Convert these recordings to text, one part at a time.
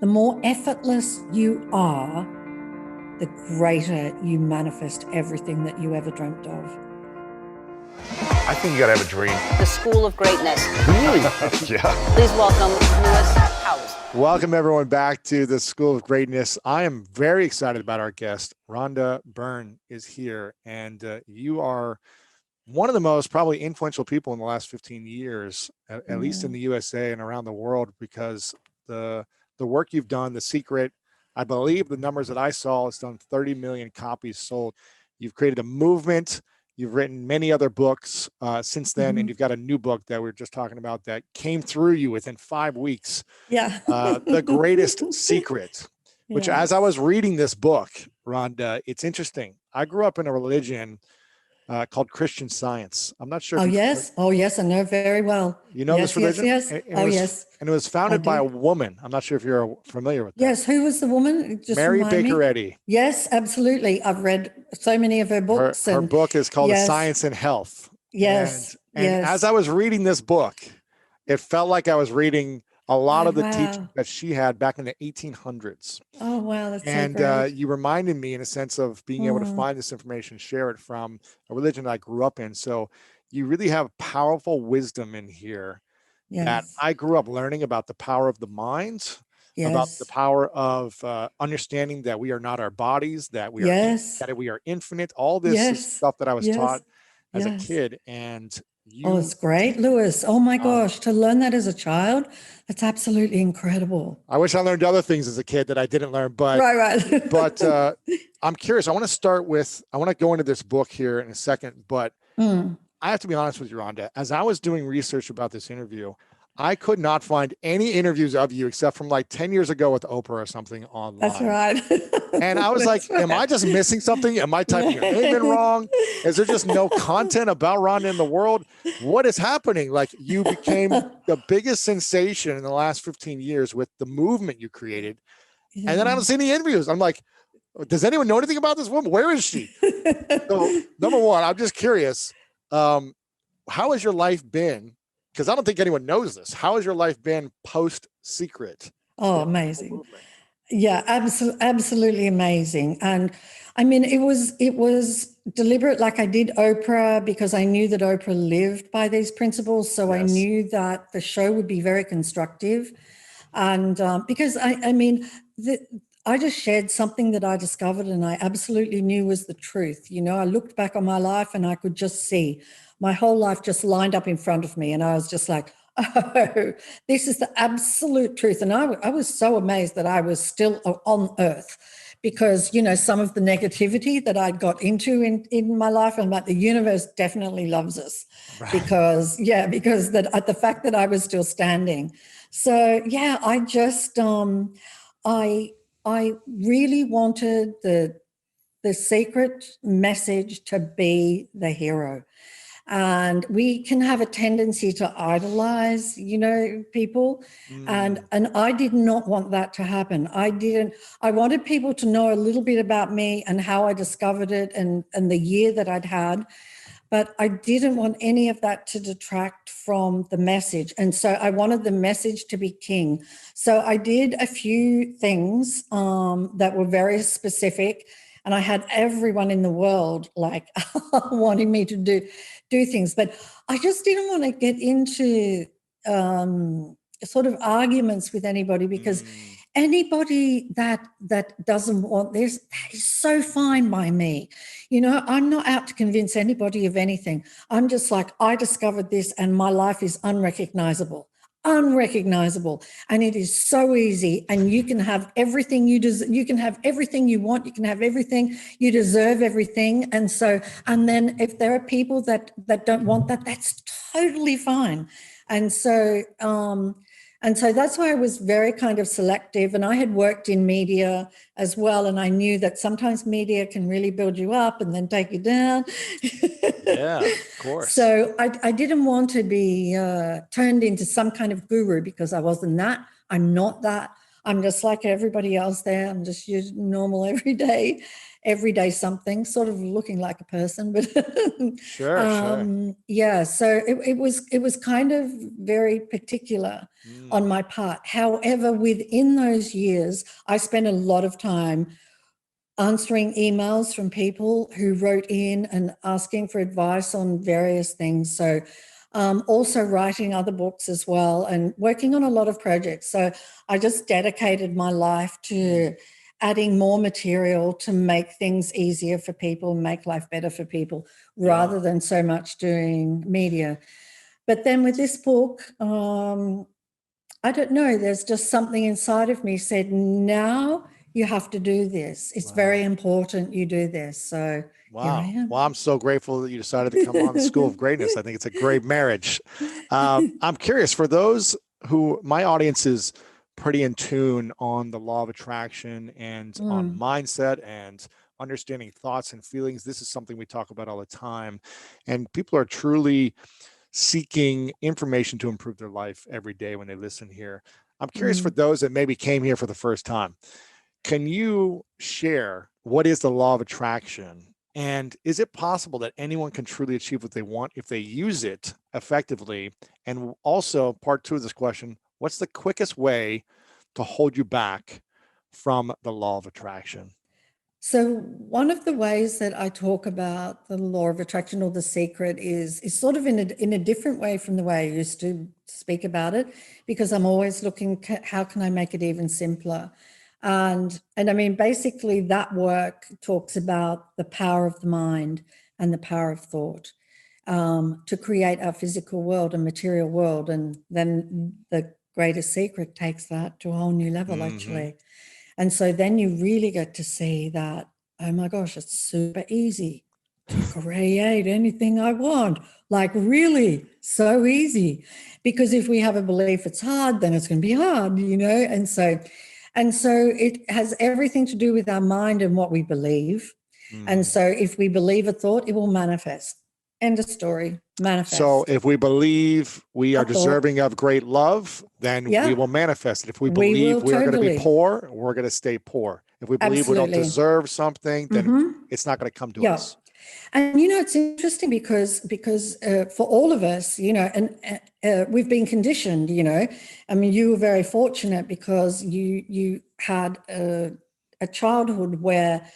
The more effortless you are, the greater you manifest everything that you ever dreamt of. I think you gotta have a dream. The School of Greatness. Really? Yeah. Please welcome Lewis Howes. Welcome everyone back to the School of Greatness. I am very excited about our guest. Rhonda Byrne is here, and you are one of the most probably influential people in the last 15 years, at least in the USA and around the world, because the work you've done, The Secret, I believe the numbers that I saw, it's done 30 million copies sold. You've created a movement. You've written many other books since then, and you've got a new book that we were just talking about that came through you within 5 weeks. Yeah. The Greatest Secret, which as I was reading this book, Rhonda, it's interesting. I grew up in a religion called Christian Science. I'm not sure. Oh, yes. Oh, yes. I know very well. You know this religion? Yes. Yes. And it was founded by a woman. I'm not sure if you're familiar with that. Yes. Who was the woman? Just Mary Baker Eddy. Yes, absolutely. I've read so many of her books. Her book is called Science and Health. Yes. And as I was reading this book, it felt like I was reading a lot of the teachings that she had back in the 1800s. Oh, wow. That's and so great. You reminded me in a sense of being able to find this information, share it from a religion that I grew up in. So you really have powerful wisdom in here that I grew up learning about the power of the mind, about the power of understanding that we are not our bodies, that we are, that we are infinite. All this is stuff that I was taught as a kid. And it's great, Lewis. Oh my gosh, to learn that as a child, that's absolutely incredible. I wish I learned other things as a kid that I didn't learn, but right. But I'm curious. I want to go into this book here in a second, but I have to be honest with you, Rhonda. As I was doing research about this interview, I could not find any interviews of you except from like 10 years ago with Oprah or something online. That's right. And I was like, am I just missing something? Am I typing your name in wrong? Is there just no content about Rhonda in the world? What is happening? Like, you became the biggest sensation in the last 15 years with the movement you created. And then I don't see any interviews. I'm like, does anyone know anything about this woman? Where is she? So number one, I'm just curious. How has your life been? Because I don't think anyone knows this. How has your life been post-Secret? Oh, amazing. Yeah, absolutely amazing. And I mean, it was deliberate. Like, I did Oprah because I knew that Oprah lived by these principles. So I knew that the show would be very constructive. And because I just shared something that I discovered and I absolutely knew was the truth. You know, I looked back on my life and I could just see my whole life just lined up in front of me. And I was just like, oh, this is the absolute truth. And I was so amazed that I was still on earth because, you know, some of the negativity that I'd got into in my life, and that the universe definitely loves us because the fact that I was still standing. So, yeah, I just, I really wanted the secret message to be the hero. And we can have a tendency to idolize, you know, people. And I did not want that to happen. I wanted people to know a little bit about me and how I discovered it and the year that I'd had. But I didn't want any of that to detract from the message. And so I wanted the message to be king. So I did a few things that were very specific. And I had everyone in the world like wanting me to do things. But I just didn't want to get into sort of arguments with anybody because anybody that doesn't want this, that is so fine by me. You know, I'm not out to convince anybody of anything. I'm just like, I discovered this and my life is unrecognizable. And it is so easy, and you can have everything you can have everything you want, you can have everything, you deserve everything. And then if there are people that don't want that, that's totally fine. And so that's why I was very kind of selective. And I had worked in media as well, and I knew that sometimes media can really build you up and then take you down. Yeah, of course. So I didn't want to be turned into some kind of guru because I wasn't that. I'm not that. I'm just like everybody else there. I'm just normal every day something, sort of looking like a person, but Sure. yeah. So it was kind of very particular Mm, on my part. However, within those years, I spent a lot of time answering emails from people who wrote in and asking for advice on various things. So also writing other books as well and working on a lot of projects. So I just dedicated my life to adding more material to make things easier for people, make life better for people, rather than so much doing media. But then with this book, I don't know, there's just something inside of me said, now you have to do this. It's very wow. important you do this. So here I Wow. am. Well, I'm so grateful that you decided to come on the School of Greatness. I think it's a great marriage. I'm curious, for those who, my audience is pretty in tune on the law of attraction and on mindset and understanding thoughts and feelings. This is something we talk about all the time. And people are truly seeking information to improve their life every day when they listen here. I'm curious, for those that maybe came here for the first time, can you share what is the law of attraction? And is it possible that anyone can truly achieve what they want if they use it effectively? And also, part two of this question, what's the quickest way to hold you back from the law of attraction? So one of the ways that I talk about the law of attraction or the secret is sort of in a different way from the way I used to speak about it, because I'm always looking how can I make it even simpler. And I mean, basically that work talks about the power of the mind and the power of thought to create our physical world and material world. And then the greatest secret takes that to a whole new level, actually. And so then you really get to see that, oh my gosh, it's super easy to create anything I want. Like really so easy. Because if we have a belief it's hard, then it's going to be hard, you know? And so it has everything to do with our mind and what we believe. And so if we believe a thought, it will manifest. End of story. So Manifest. if we believe we A are thought. deserving of great love, then we Yeah. will manifest it. If we We believe will we are going to be totally. poor, we're going to stay poor. If we believe we don't Absolutely. deserve something, then it's not going to come to Yeah. us. And you know, it's interesting because for all of us, you know, and we've been conditioned. You know, I mean, you were very fortunate because you had a childhood where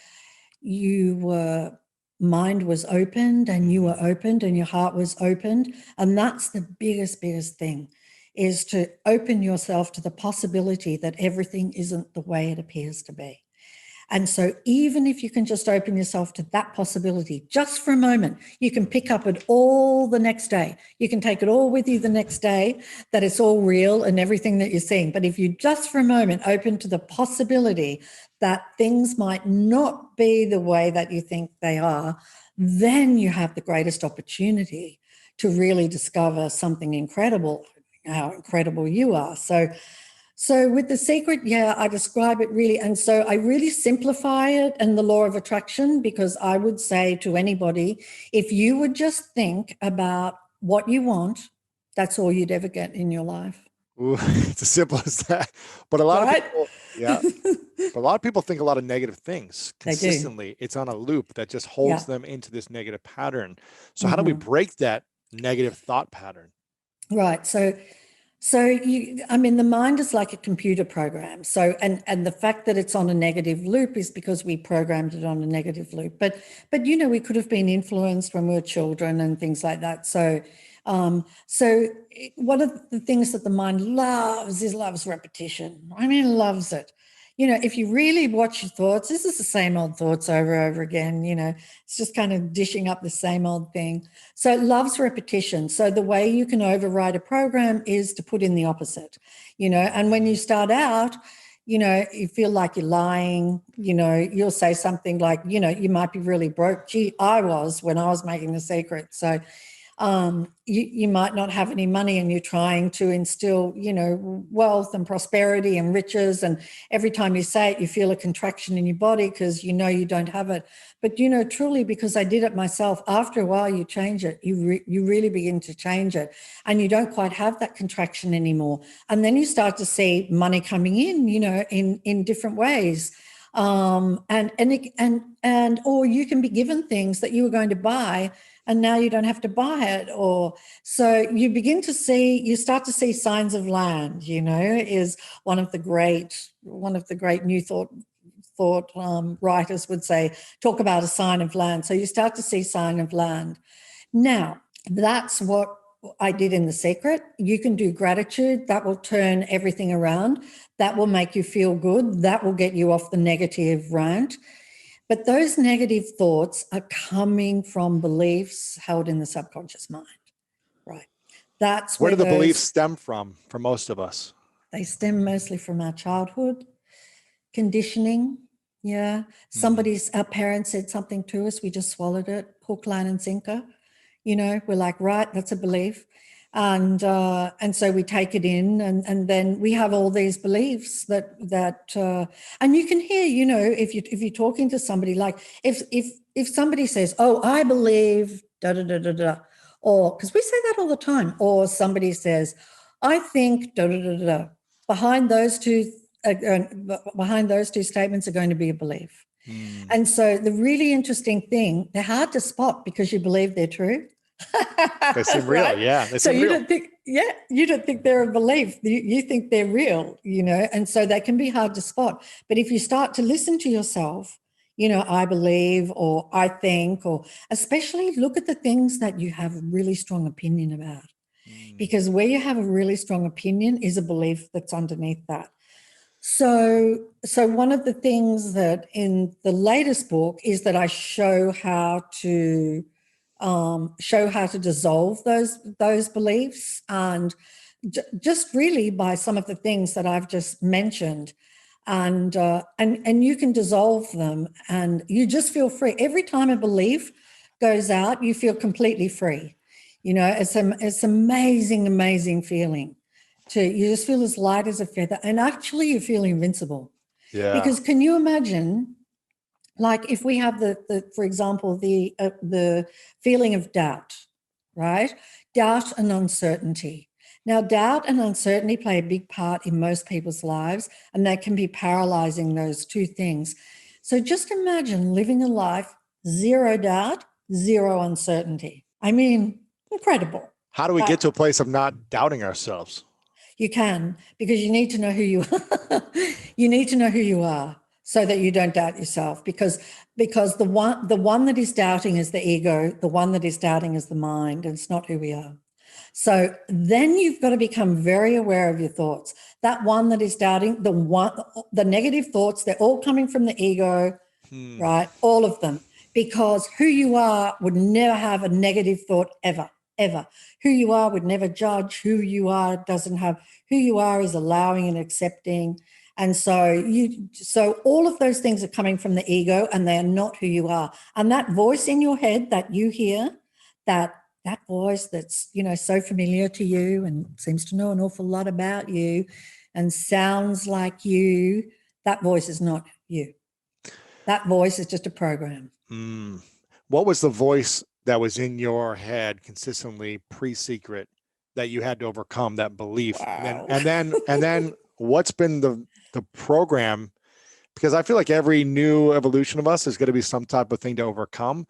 you were mind was opened and you were opened and your heart was opened, and that's the biggest thing, is to open yourself to the possibility that everything isn't the way it appears to be. And so even if you can just open yourself to that possibility just for a moment, you can pick up it all the next day. You can take it all with you the next day, that it's all real and everything that you're seeing. But if you just for a moment open to the possibility that things might not be the way that you think they are, then you have the greatest opportunity to really discover something incredible, how incredible you are. So with The Secret, yeah, I describe it really. And so I really simplify it and the law of attraction, because I would say to anybody, if you would just think about what you want, that's all you'd ever get in your life. Ooh, it's as simple as that. But a lot of Right? people, yeah, but a lot of people think a lot of negative things They do. consistently. It's on a loop that just Yeah. holds them into this negative pattern. So how do we break that negative thought pattern? Right. I mean, the mind is like a computer program. So, and the fact that it's on a negative loop is because we programmed it on a negative loop. But you know, we could have been influenced when we were children and things like that. So, one of the things that the mind loves repetition. I mean, loves it. You know, if you really watch your thoughts, this is the same old thoughts over and over again. You know, it's just kind of dishing up the same old thing. So it loves repetition. So the way you can override a program is to put in the opposite, you know, and when you start out, you know, you feel like you're lying, you know, you'll say something like, you know, you might be really broke. Gee, I was when I was making The Secret. So You might not have any money and you're trying to instill, wealth and prosperity and riches. And every time you say it, you feel a contraction in your body because you don't have it. But, truly, because I did it myself, after a while you change it. You really begin to change it. And you don't quite have that contraction anymore. And then you start to see money coming in, in different ways. Or you can be given things that you were going to buy and now you don't have to buy it. Or so you start to see signs of land, is one of the great new thought writers would say, talk about a sign of land. So you start to see sign of land. Now, that's what I did in The Secret. You can do gratitude. That will turn everything around. That will make you feel good. That will get you off the negative rant. But those negative thoughts are coming from beliefs held in the subconscious mind, right? That's where do the beliefs stem from for most of us? They stem mostly from our childhood conditioning. Yeah. Our parents said something to us. We just swallowed it, hook, line, and sinker. We're like, right, that's a belief. And so we take it in and then we have all these beliefs that and you can hear, if you're talking to somebody, like if somebody says, oh, I believe da da da da da, or because we say that all the time, or somebody says, I think da da da da, behind those two statements are going to be a belief. And so the really interesting thing, they're hard to spot because you believe they're true. They seem real. Right? Yeah. So you don't think they're a belief. You think they're real, and so they can be hard to spot. But if you start to listen to yourself, I believe, or I think, or especially look at the things that you have a really strong opinion about, because where you have a really strong opinion is a belief that's underneath that. So one of the things that in the latest book is that I show how to dissolve those beliefs, and just really by some of the things that I've just mentioned, and you can dissolve them, and you just feel free. Every time a belief goes out, you feel completely free. It's amazing feeling. You just feel as light as a feather, and actually you feel invincible. Yeah. Because can you imagine, like if we have for example, the feeling of doubt, right? Doubt and uncertainty. Now, doubt and uncertainty play a big part in most people's lives, and they can be paralyzing, those two things. So just imagine living a life, zero doubt, zero uncertainty. I mean, incredible. How do we get to a place of not doubting ourselves? You can, because you need to know who you are. You need to know who you are so that you don't doubt yourself, because the one that is doubting is the ego, the one that is doubting is the mind, and it's not who we are. So then you've got to become very aware of your thoughts. That one that is doubting, the negative thoughts, they're all coming from the ego, right? All of them, because who you are would never have a negative thought ever. Who you are would never judge. Who you are who you are is allowing and accepting. And so all of those things are coming from the ego, and they are not who you are. And that voice in your head that you hear, that voice that's, so familiar to you and seems to know an awful lot about you and sounds like you, that voice is not you. That voice is just a program. What was the voice that was in your head consistently pre-secret that you had to overcome that belief? Wow. And then what's been the program? Because I feel like every new evolution of us is going to be some type of thing to overcome.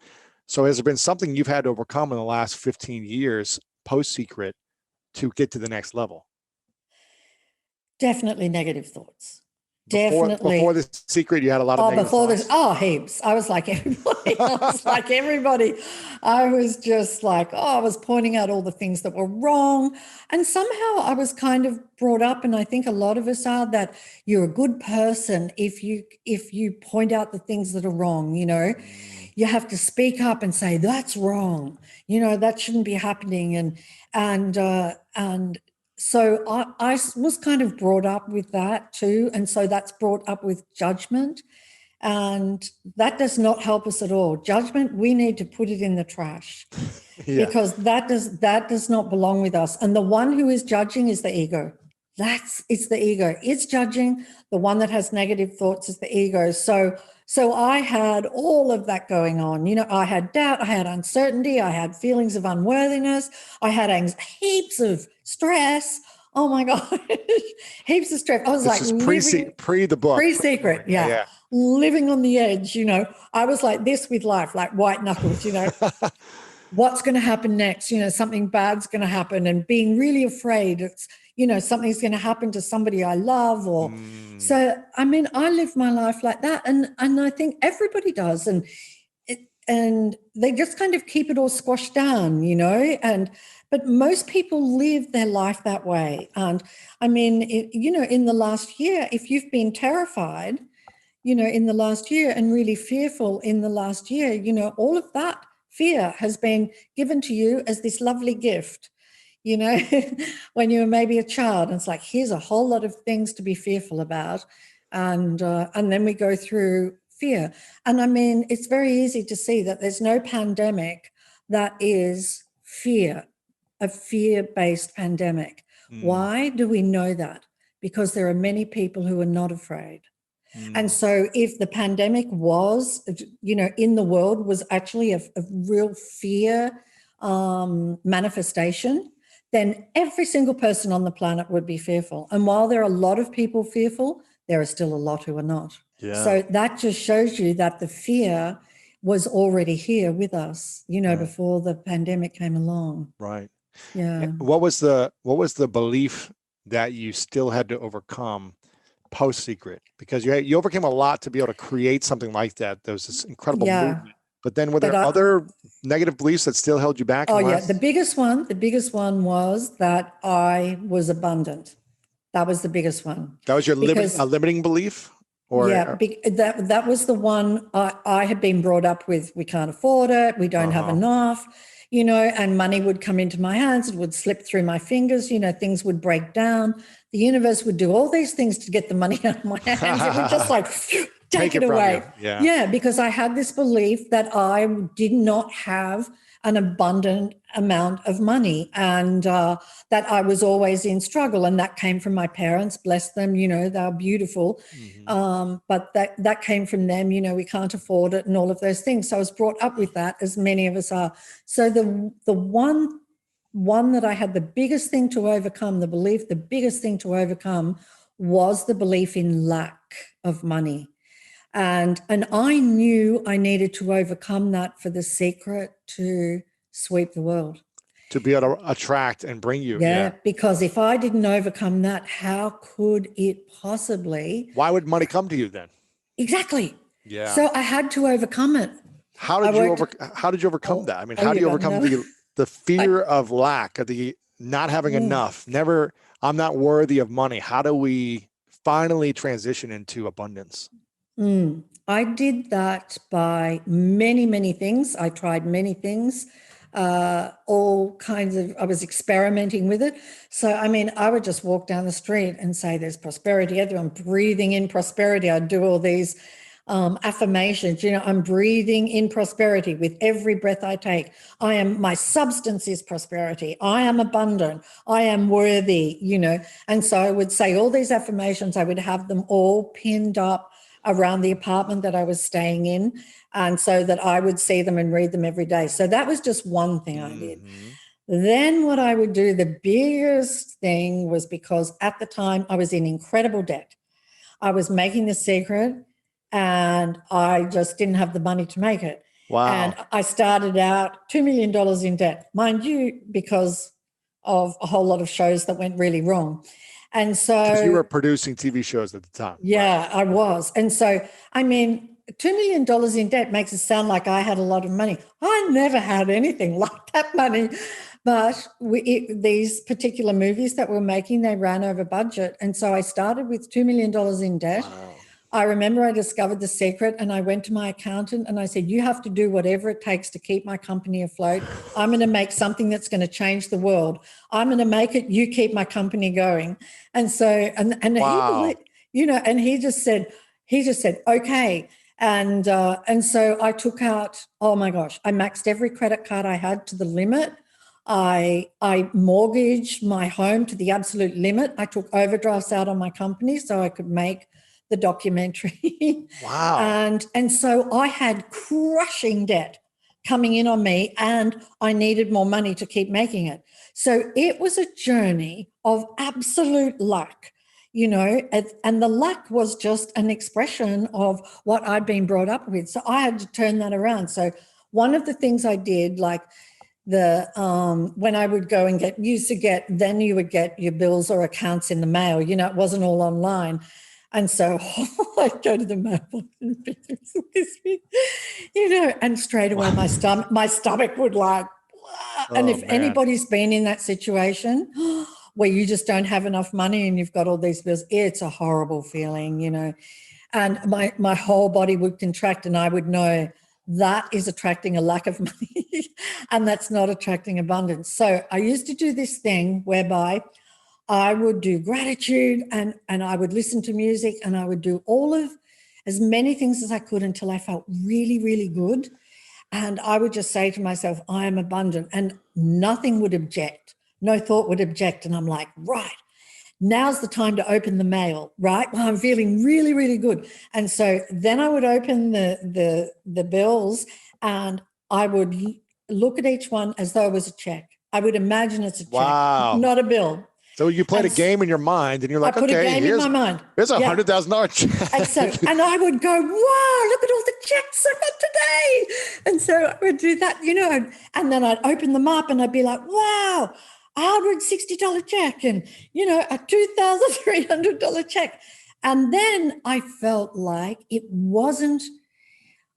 So has there been something you've had to overcome in the last 15 years post-secret to get to the next level? Definitely negative thoughts. Definitely. Before the secret, you had a lot of negative thoughts. Heaps. I was like everybody. I was just like, I was pointing out all the things that were wrong. And somehow I was kind of brought up, and I think a lot of us are, that you're a good person if you point out the things that are wrong, You have to speak up and say, that's wrong. That shouldn't be happening. And so I was kind of brought up with that too. And so that's brought up with judgment. And that does not help us at all. Judgment, we need to put it in the trash because that does not belong with us. And the one who is judging is the ego. It's the ego. It's judging. The one that has negative thoughts is the ego. So I had all of that going on. I had doubt, I had uncertainty, I had feelings of unworthiness, I had heaps of stress. Oh my God, heaps of stress. I was this is pre the book. Pre-secret, yeah. Living on the edge, I was like this with life, like white knuckles, what's going to happen next? Something bad's going to happen, and being really afraid it's, something's going to happen to somebody I love, or so. I mean, I live my life like that, and I think everybody does, and they just kind of keep it all squashed down, but most people live their life that way. And I mean, in the last year, if you've been terrified, in the last year, and really fearful in the last year, all of that fear has been given to you as this lovely gift, when you were maybe a child, and it's like, here's a whole lot of things to be fearful about. And then we go through fear. And I mean, it's very easy to see that there's no pandemic that is fear, a fear-based pandemic. Why do we know that? Because there are many people who are not afraid. And so if the pandemic was, in the world, was actually a real fear manifestation, then every single person on the planet would be fearful. And while there are a lot of people fearful, there are still a lot who are not. Yeah. So that just shows you that the fear was already here with us, right, before the pandemic came along. Right. Yeah. And what was the belief that you still had to overcome post-secret? Because you overcame a lot to be able to create something like that. There was this incredible movement. But then were there other negative beliefs that still held you back? Oh, yeah. The biggest one was that I was abundant. That was the biggest one. That was your limiting belief? That was the one I had been brought up with. We can't afford it. We don't have enough, and money would come into my hands. It would slip through my fingers. Things would break down. The universe would do all these things to get the money out of my hands. It would just like take it away. Yeah, because I had this belief that I did not have an abundant amount of money, and that I was always in struggle. And that came from my parents, bless them, they're beautiful. But that came from them, we can't afford it and all of those things. So I was brought up with that, as many of us are. So the one that I had the biggest thing to overcome, the biggest thing to overcome was the belief in lack of money. And I knew I needed to overcome that for the secret to sweep the world. To be able to attract and bring you. Yeah, because if I didn't overcome that, how could it possibly? Why would money come to you then? Exactly. Yeah. So I had to overcome it. How did you overcome that? I mean, how do you overcome the fear of lack, of the not having enough, I'm not worthy of money? How do we finally transition into abundance? I did that by many, many things. I tried many things, all kinds of, I was experimenting with it. So, I mean, I would just walk down the street and say, there's prosperity. I'm breathing in prosperity. I'd do all these affirmations, I'm breathing in prosperity with every breath I take. My substance is prosperity. I am abundant. I am worthy, And so I would say all these affirmations. I would have them all pinned up around the apartment that I was staying in, and so that I would see them and read them every day. So that was just one thing I did. Then what I would do, the biggest thing was, because at the time I was in incredible debt. I was making The Secret and I just didn't have the money to make it. Wow. And I started out $2 million in debt, mind you, because of a whole lot of shows that went really wrong. And so, because you were producing TV shows at the time. Yeah, right? I was. And so, I mean, $2 million in debt makes it sound like I had a lot of money. I never had anything like that money. But these particular movies that we're making, they ran over budget. And so I started with $2 million in debt. Wow. I remember I discovered The Secret and I went to my accountant and I said, you have to do whatever it takes to keep my company afloat. I'm going to make something that's going to change the world. I'm going to make it. You keep my company going. And so, and wow. He just said, okay. And so I took out, oh my gosh, I maxed every credit card I had to the limit. I mortgaged my home to the absolute limit. I took overdrafts out on my company so I could make the documentary. Wow. And so I had crushing debt coming in on me, and I needed more money to keep making it. So it was a journey of absolute luck, you know, and the luck was just an expression of what I'd been brought up with. So I had to turn that around. So one of the things I did, like when I would go and then you would get your bills or accounts in the mail, you know, it wasn't all online. And so I'd go to the mailbox and you know, and straight away my stomach would like, and if anybody's been in that situation where you just don't have enough money and you've got all these bills, it's a horrible feeling, you know, and my whole body would contract, and I would know that is attracting a lack of money and that's not attracting abundance. So I used to do this thing whereby I would do gratitude and I would listen to music, and I would do as many things as I could until I felt really, really good. And I would just say to myself, I am abundant, and nothing would object. No thought would object. And I'm like, right, now's the time to open the mail, right? Well, I'm feeling really, really good. And so then I would open the bills, and I would look at each one as though it was a check. I would imagine it's a check, not a bill. So you played a game in your mind, and you're like, I put a game in my mind. Here's a $100,000 check. And I would go, wow, look at all the checks I got today. And so I would do that, you know, and then I'd open them up and I'd be like, wow, $160 check, and, you know, a $2,300 check. And then I felt like it wasn't,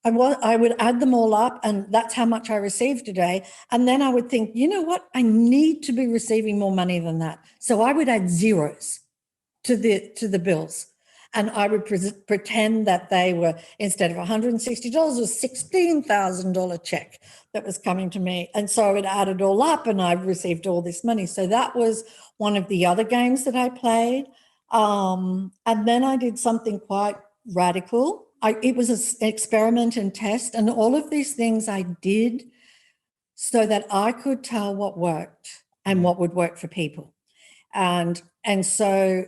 I would add them all up, and that's how much I received today. And then I would think, you know what? I need to be receiving more money than that. So I would add zeros to the bills. And I would pretend that they were, instead of $160, was $16,000 check that was coming to me. And so I would add it all up, and I received all this money. So that was one of the other games that I played. And then I did something quite radical. It was an experiment and test, and all of these things I did so that I could tell what worked and what would work for people. And so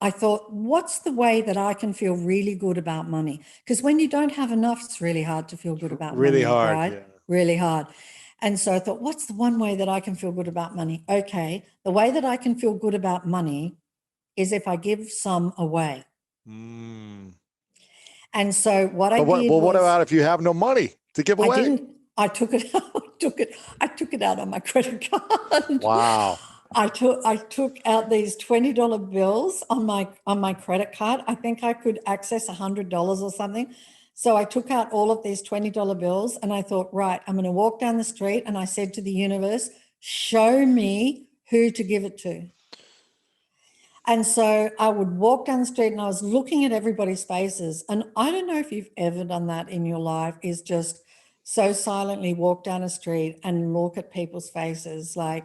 I thought, what's the way that I can feel really good about money? Because when you don't have enough, it's really hard to feel good about money. Really hard, right? Yeah. Really hard. And so I thought, what's the one way that I can feel good about money? Okay, the way that I can feel good about money is if I give some away. And so what I did what about if you have no money to give away? I took it out on my credit card. Wow. I took out these $20 bills on my credit card. I think I could access $100 or something. So I took out all of these $20 bills, and I thought, right, I'm going to walk down the street, and I said to the universe, show me who to give it to. And so I would walk down the street, and I was looking at everybody's faces. And I don't know if you've ever done that in your life, is just so silently walk down a street and look at people's faces, like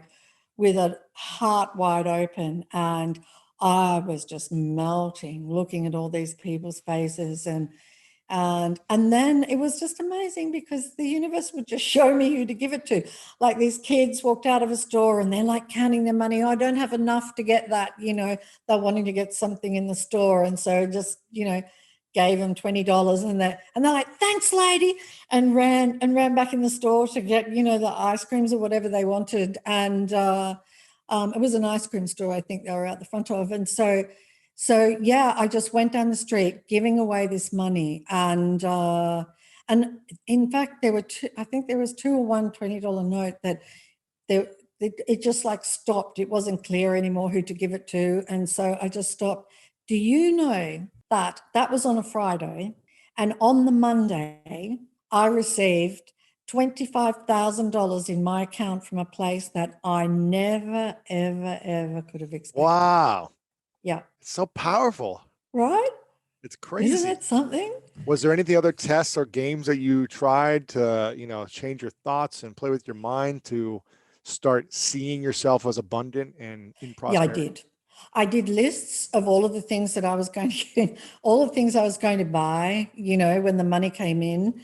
with a heart wide open. And I was just melting, looking at all these people's faces. And then it was just amazing, because the universe would just show me who to give it to. Like these kids walked out of a store, and they're like counting their money. Oh, I don't have enough to get that, you know, they're wanting to get something in the store. And so just, you know, gave them $20, and they're like, thanks, lady, and ran back in the store to get, you know, the ice creams or whatever they wanted. And it was an ice cream store, I think they were out the front of. And so yeah, I just went down the street giving away this money. And in fact, there were two, I think there was two or one $20 note that it just like stopped. It wasn't clear anymore who to give it to. And so I just stopped. Do you know that was on a Friday, and on the Monday, I received $25,000 in my account from a place that I never, ever, ever could have expected. Wow. Yeah. It's so powerful. Right? It's crazy. Isn't it something? Was there any other tests or games that you tried to, you know, change your thoughts and play with your mind to start seeing yourself as abundant and in prosperity? Yeah, I did. I did lists of all of the things that I was going to get, all of the things I was going to buy, when the money came in.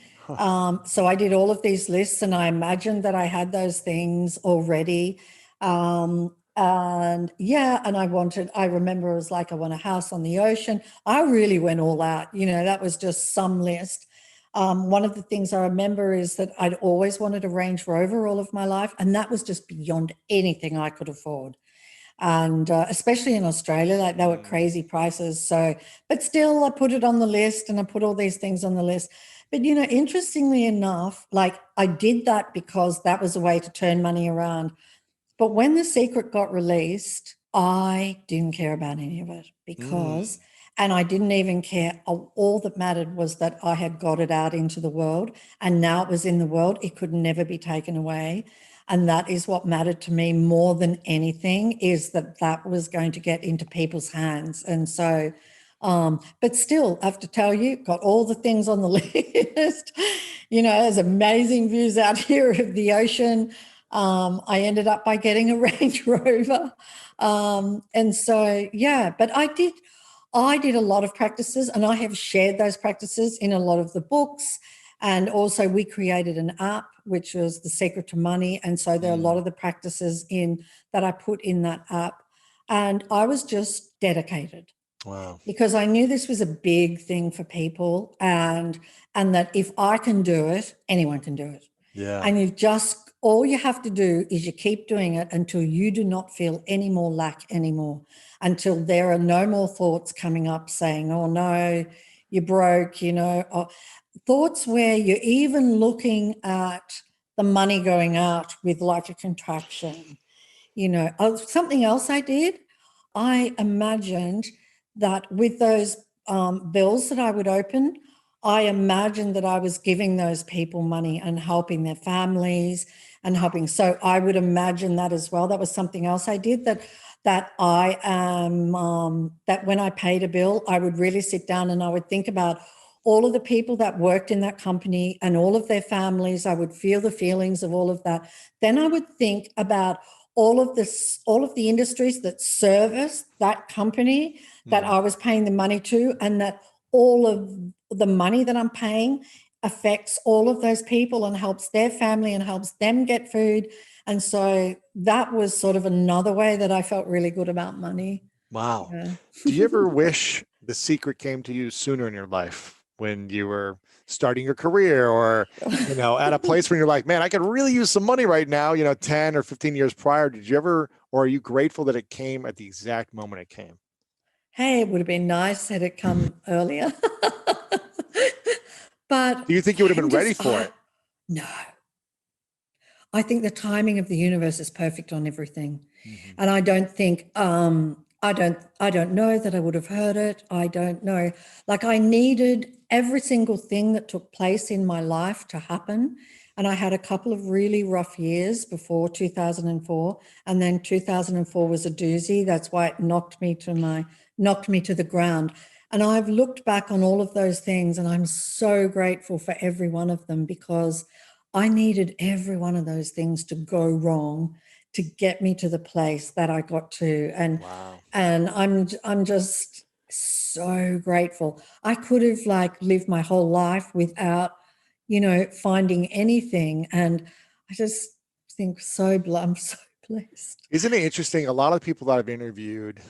So I did all of these lists and I imagined that I had those things already. And I remember it was like, I want a house on the ocean. I really went all out, that was just some list. One of the things I remember is that I'd always wanted a Range Rover all of my life. And that was just beyond anything I could afford. And especially in Australia, like they were crazy prices. So, but still I put it on the list and I put all these things on the list. But, interestingly enough, like I did that because that was a way to turn money around. But when The Secret got released, I didn't care about any of it because, and I didn't even care. All that mattered was that I had got it out into the world and now it was in the world. It could never be taken away. And that is what mattered to me more than anything, is that was going to get into people's hands. And so, but still, I have to tell you, got all the things on the list. There's amazing views out here of the ocean. I ended up by getting a Range Rover. And so, yeah, but I did a lot of practices and I have shared those practices in a lot of the books. And also we created an app, which was The Secret to Money. And so there are a lot of the practices that I put in that app. And I was just dedicated. Wow. Because I knew this was a big thing for people and that if I can do it, anyone can do it. Yeah. And all you have to do is you keep doing it until you do not feel any more lack anymore, until there are no more thoughts coming up saying, oh no, you're broke, thoughts where you're even looking at the money going out with like a contraction. Something else I did, I imagined that with those bills that I would open, I imagined that I was giving those people money and helping their families and helping. So I would imagine that as well. That was something else I did, that I am, that when I paid a bill, I would really sit down and I would think about all of the people that worked in that company and all of their families. I would feel the feelings of all of that. Then I would think about all of the industries that service that company that I was paying the money to, and that all of the money that I'm paying affects all of those people and helps their family and helps them get food. And so that was sort of another way that I felt really good about money. Wow. Yeah. Do you ever wish The Secret came to you sooner in your life when you were starting your career or, at a place where you're like, man, I could really use some money right now, 10 or 15 years prior? Did you ever, or are you grateful that it came at the exact moment it came? Hey, it would have been nice had it come earlier. But Do you think you would have been ready for it? No. I think the timing of the universe is perfect on everything. And I don't think, I don't know that I would have heard it. I don't know. Like I needed every single thing that took place in my life to happen. And I had a couple of really rough years before 2004. And then 2004 was a doozy. That's why it knocked me to the ground. And I've looked back on all of those things and I'm so grateful for every one of them, because I needed every one of those things to go wrong to get me to the place that I got to. And Wow. and I'm just so grateful. I could have lived my whole life without, finding anything. And I just think I'm so blessed. Isn't it interesting? A lot of people that I've interviewed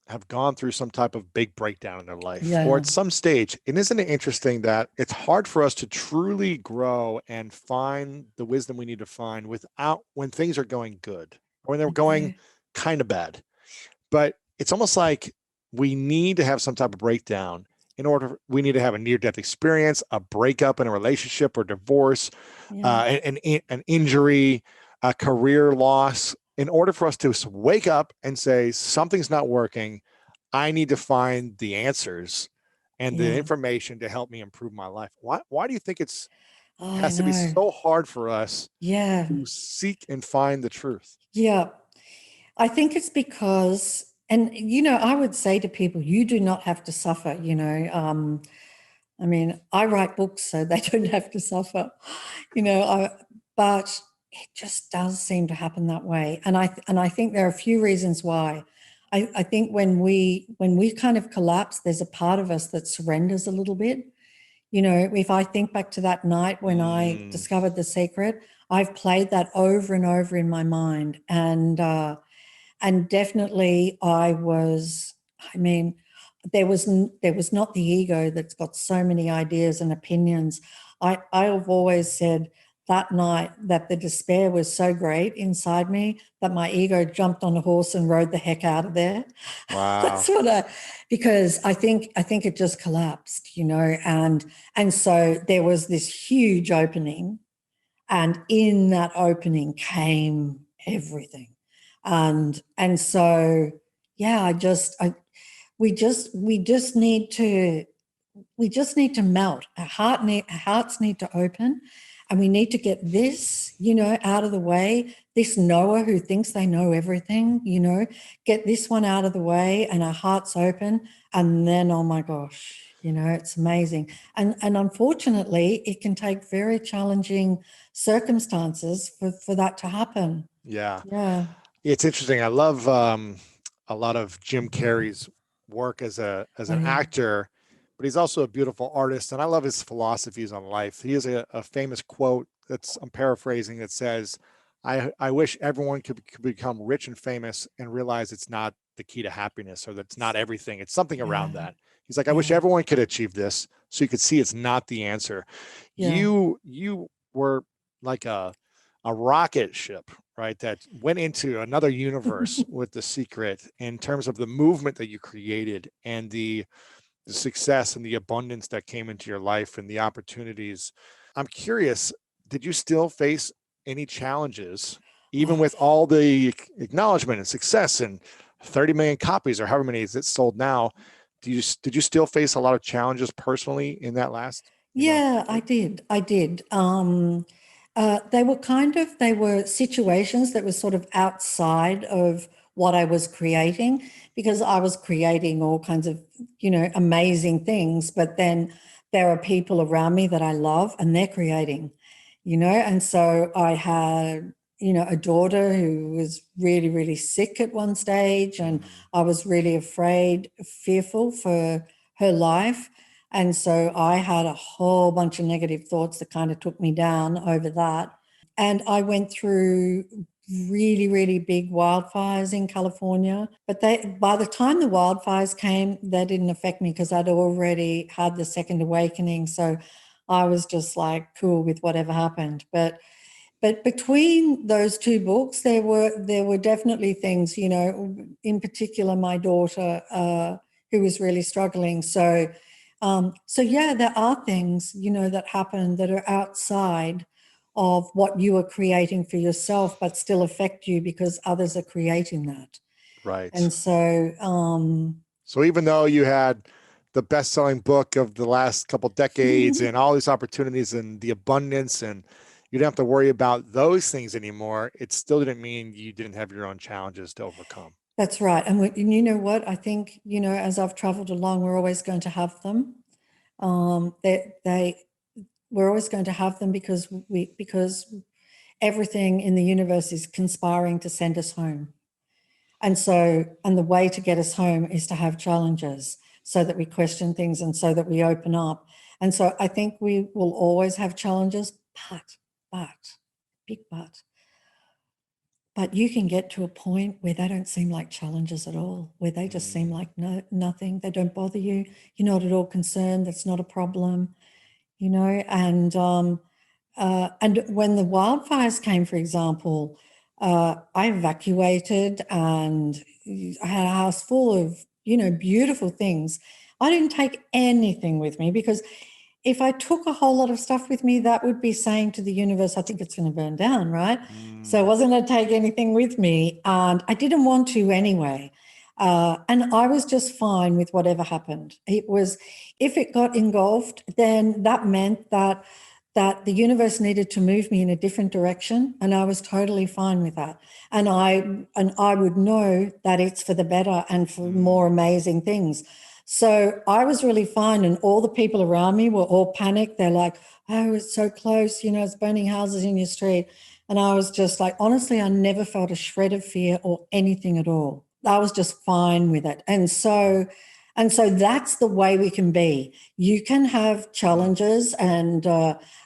have gone through some type of big breakdown in their life or at some stage. And isn't it interesting that it's hard for us to truly grow and find the wisdom we need to find when things are going good or when they're going kind of bad? But it's almost like we need to have some type of breakdown we need to have a near-death experience, a breakup in a relationship or divorce, an injury, a career loss, in order for us to wake up and say, something's not working. I need to find the answers and the information to help me improve my life. Why do you think has to be so hard for us to seek and find the truth? Yeah. I think it's because, and, I would say to people, you do not have to suffer, I mean, I write books so they don't have to suffer, but it just does seem to happen that way. And I think there are a few reasons why. I think when we kind of collapse, there's a part of us that surrenders a little bit. You know, if I think back to that night when I discovered the secret, I've played that over and over in my mind. And definitely I mean, there was not the ego that's got so many ideas and opinions. I've always said that night that the despair was so great inside me that my ego jumped on a horse and rode the heck out of there. Wow. That's because I think it just collapsed, you know, and so there was this huge opening, and in that opening came everything. And so, yeah, we just need to melt. Our hearts need to open, and we need to get this, you know, out of the way. This knower who thinks they know everything, you know, get this one out of the way, and our hearts open, and then, oh my gosh, you know, it's amazing. And unfortunately, it can take very challenging circumstances for that to happen. Yeah. Yeah. It's interesting. I love a lot of Jim Carrey's work as an actor, but he's also a beautiful artist. And I love his philosophies on life. He has a famous quote I'm paraphrasing, that says, I wish everyone could become rich and famous and realize it's not the key to happiness, or that's not everything. It's something around that. He's like, I wish everyone could achieve this so you could see it's not the answer. Yeah. You were like a rocket ship, right, that went into another universe with The Secret, in terms of the movement that you created and the success and the abundance that came into your life and the opportunities. I'm curious, did you still face any challenges, even with all the acknowledgement and success and 30 million copies, or however many it's sold now? Did you still face a lot of challenges personally in that last? Yeah, I did. They were situations that were sort of outside of what I was creating, because I was creating all kinds of, you know, amazing things. But then there are people around me that I love, and they're creating, you know. And so I had, you know, a daughter who was really, really sick at one stage, and I was really fearful for her life. And so I had a whole bunch of negative thoughts that kind of took me down over that. And I went through really, really big wildfires in California. But by the time the wildfires came, they didn't affect me because I'd already had the second awakening. So I was just like cool with whatever happened. But between those two books, there were definitely things, you know, in particular my daughter who was really struggling. So yeah, there are things, you know, that happen that are outside of what you are creating for yourself, but still affect you because others are creating that. Right. And so, so even though you had the best-selling book of the last couple decades and all these opportunities and the abundance, and you didn't have to worry about those things anymore, it still didn't mean you didn't have your own challenges to overcome. That's right. And you know what? I think, you know, as I've traveled along, we're always going to have them. We're always going to have them because everything in the universe is conspiring to send us home. And the way to get us home is to have challenges, so that we question things and so that we open up. And so I think we will always have challenges, but you can get to a point where they don't seem like challenges at all, where they just seem like nothing. They don't bother you. You're not at all concerned. That's not a problem, you know. And when the wildfires came, for example, I evacuated, and I had a house full of, you know, beautiful things. I didn't take anything with me, because if I took a whole lot of stuff with me, that would be saying to the universe, I think it's going to burn down, right? So I wasn't going to take anything with me, and I didn't want to anyway. And I was just fine with whatever happened. It was, if it got engulfed, then that meant that the universe needed to move me in a different direction, and I was totally fine with that. And I would know that it's for the better and for more amazing things. So I was really fine, and all the people around me were all panicked. They're like, oh, it's so close, you know, it's burning houses in your street. And I was just like, honestly, I never felt a shred of fear or anything at all. I was just fine with it. And so that's the way we can be. You can have challenges, and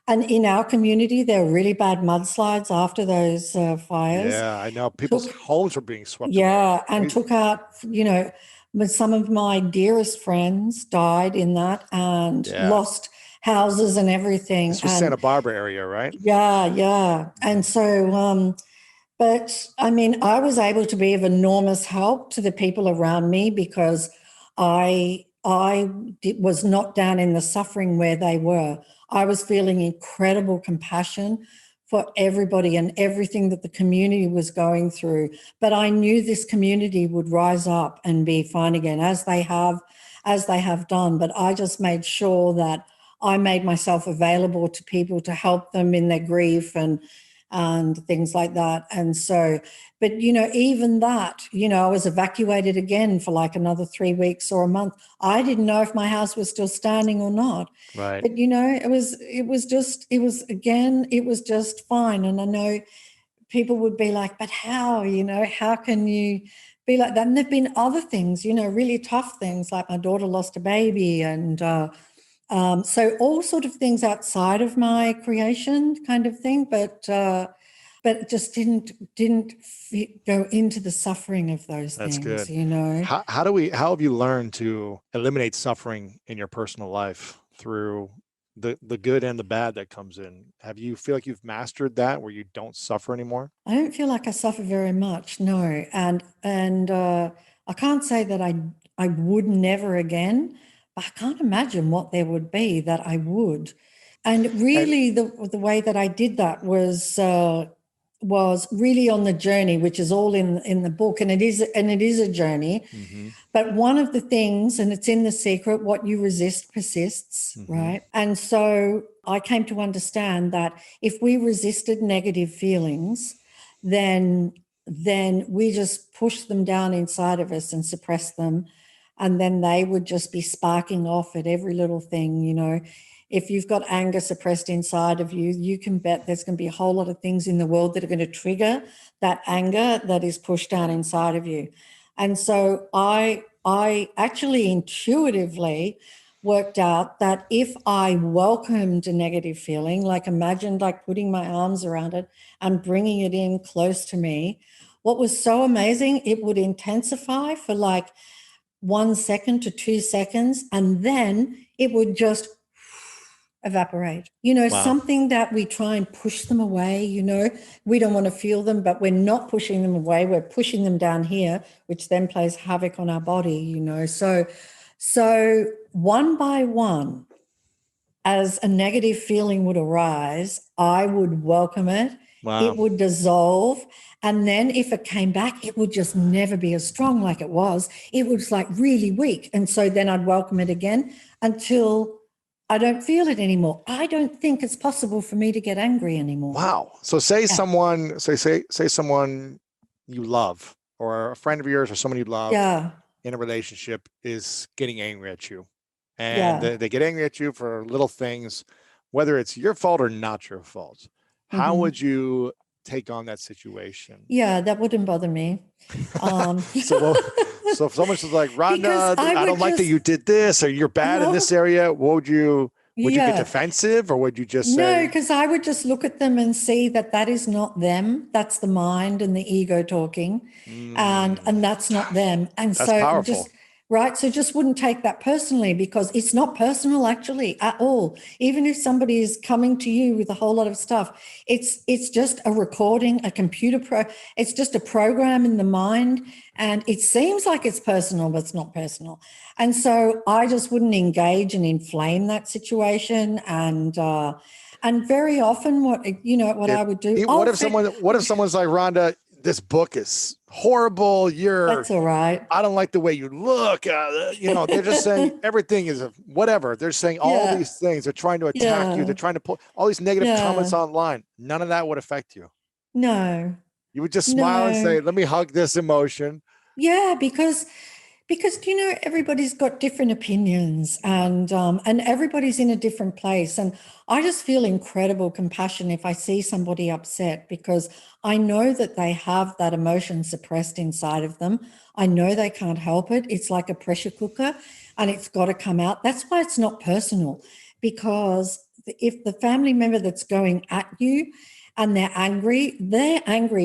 in our community, there were really bad mudslides after those fires. Yeah, I know. People's homes were being swept away. Yeah, and took out, but some of my dearest friends died in that and lost houses and everything. This was Santa Barbara area, right? Yeah. And so, but I mean, I was able to be of enormous help to the people around me because was not down in the suffering where they were. I was feeling incredible compassion for everybody and everything that the community was going through. But I knew this community would rise up and be fine again, as they have done. But I just made sure that I made myself available to people to help them in their grief and things like that. And so, but, even that, I was evacuated again for like another 3 weeks or a month. I didn't know if my house was still standing or not. Right. But, it was just fine. And I know people would be like, but how, how can you be like that? And there've been other things, really tough things, like my daughter lost a baby, and so all sort of things outside of my creation kind of thing, but it just didn't go into the suffering of those That's things, good. How have you learned to eliminate suffering in your personal life through the good and the bad that comes in? Have you feel like you've mastered that where you don't suffer anymore? I don't feel like I suffer very much, no. And I can't say that I would never again, but I can't imagine what there would be that I would. And really, the way that I did that was really on the journey, which is all in the book, and it is a journey. Mm-hmm. But one of the things, and it's in The Secret, what you resist persists, Mm-hmm. right? And so I came to understand that if we resisted negative feelings, then we just push them down inside of us and suppress them. And then they would just be sparking off at every little thing, If you've got anger suppressed inside of you, you can bet there's going to be a whole lot of things in the world that are going to trigger that anger that is pushed down inside of you. And so I actually intuitively worked out that if I welcomed a negative feeling, like imagined like putting my arms around it and bringing it in close to me, what was so amazing, it would intensify for like 1 second to 2 seconds, and then it would just evaporate. Wow. Something that we try and push them away, we don't want to feel them, but we're not pushing them away. We're pushing them down here, which then plays havoc on our body, So one by one, as a negative feeling would arise, I would welcome it. Wow. It would dissolve. And then if it came back, it would just never be as strong like it was. It was like really weak. And so then I'd welcome it again until I don't feel it anymore. I don't think it's possible for me to get angry anymore. Wow. So say someone you love, or a friend of yours or someone you love in a relationship is getting angry at you. And they get angry at you for little things, whether it's your fault or not your fault. How would you take on that situation? Yeah, that wouldn't bother me. So if someone says like, Rhonda, I don't like that you did this, or you're bad in this area, what would you get defensive, or would you just say? No, because I would just look at them and see that is not them. That's the mind and the ego talking, and that's not them. And that's so powerful. So just wouldn't take that personally, because it's not personal actually at all. Even if somebody is coming to you with a whole lot of stuff, it's just a recording, a computer it's just a program in the mind, and it seems like it's personal, but it's not personal. And so I just wouldn't engage and inflame that situation. And very often what I would do. What if someone's like, Rhonda, this book is horrible. That's all right. I don't like the way you look. They're just saying everything is whatever. They're saying all these things. They're trying to attack you. They're trying to put all these negative comments online. None of that would affect you. No. You would just smile and say, let me hug this emotion. Yeah, because Because everybody's got different opinions, and everybody's in a different place. And I just feel incredible compassion if I see somebody upset, because I know that they have that emotion suppressed inside of them. I know they can't help it. It's like a pressure cooker, and it's got to come out. That's why it's not personal, because if the family member that's going at you and they're angry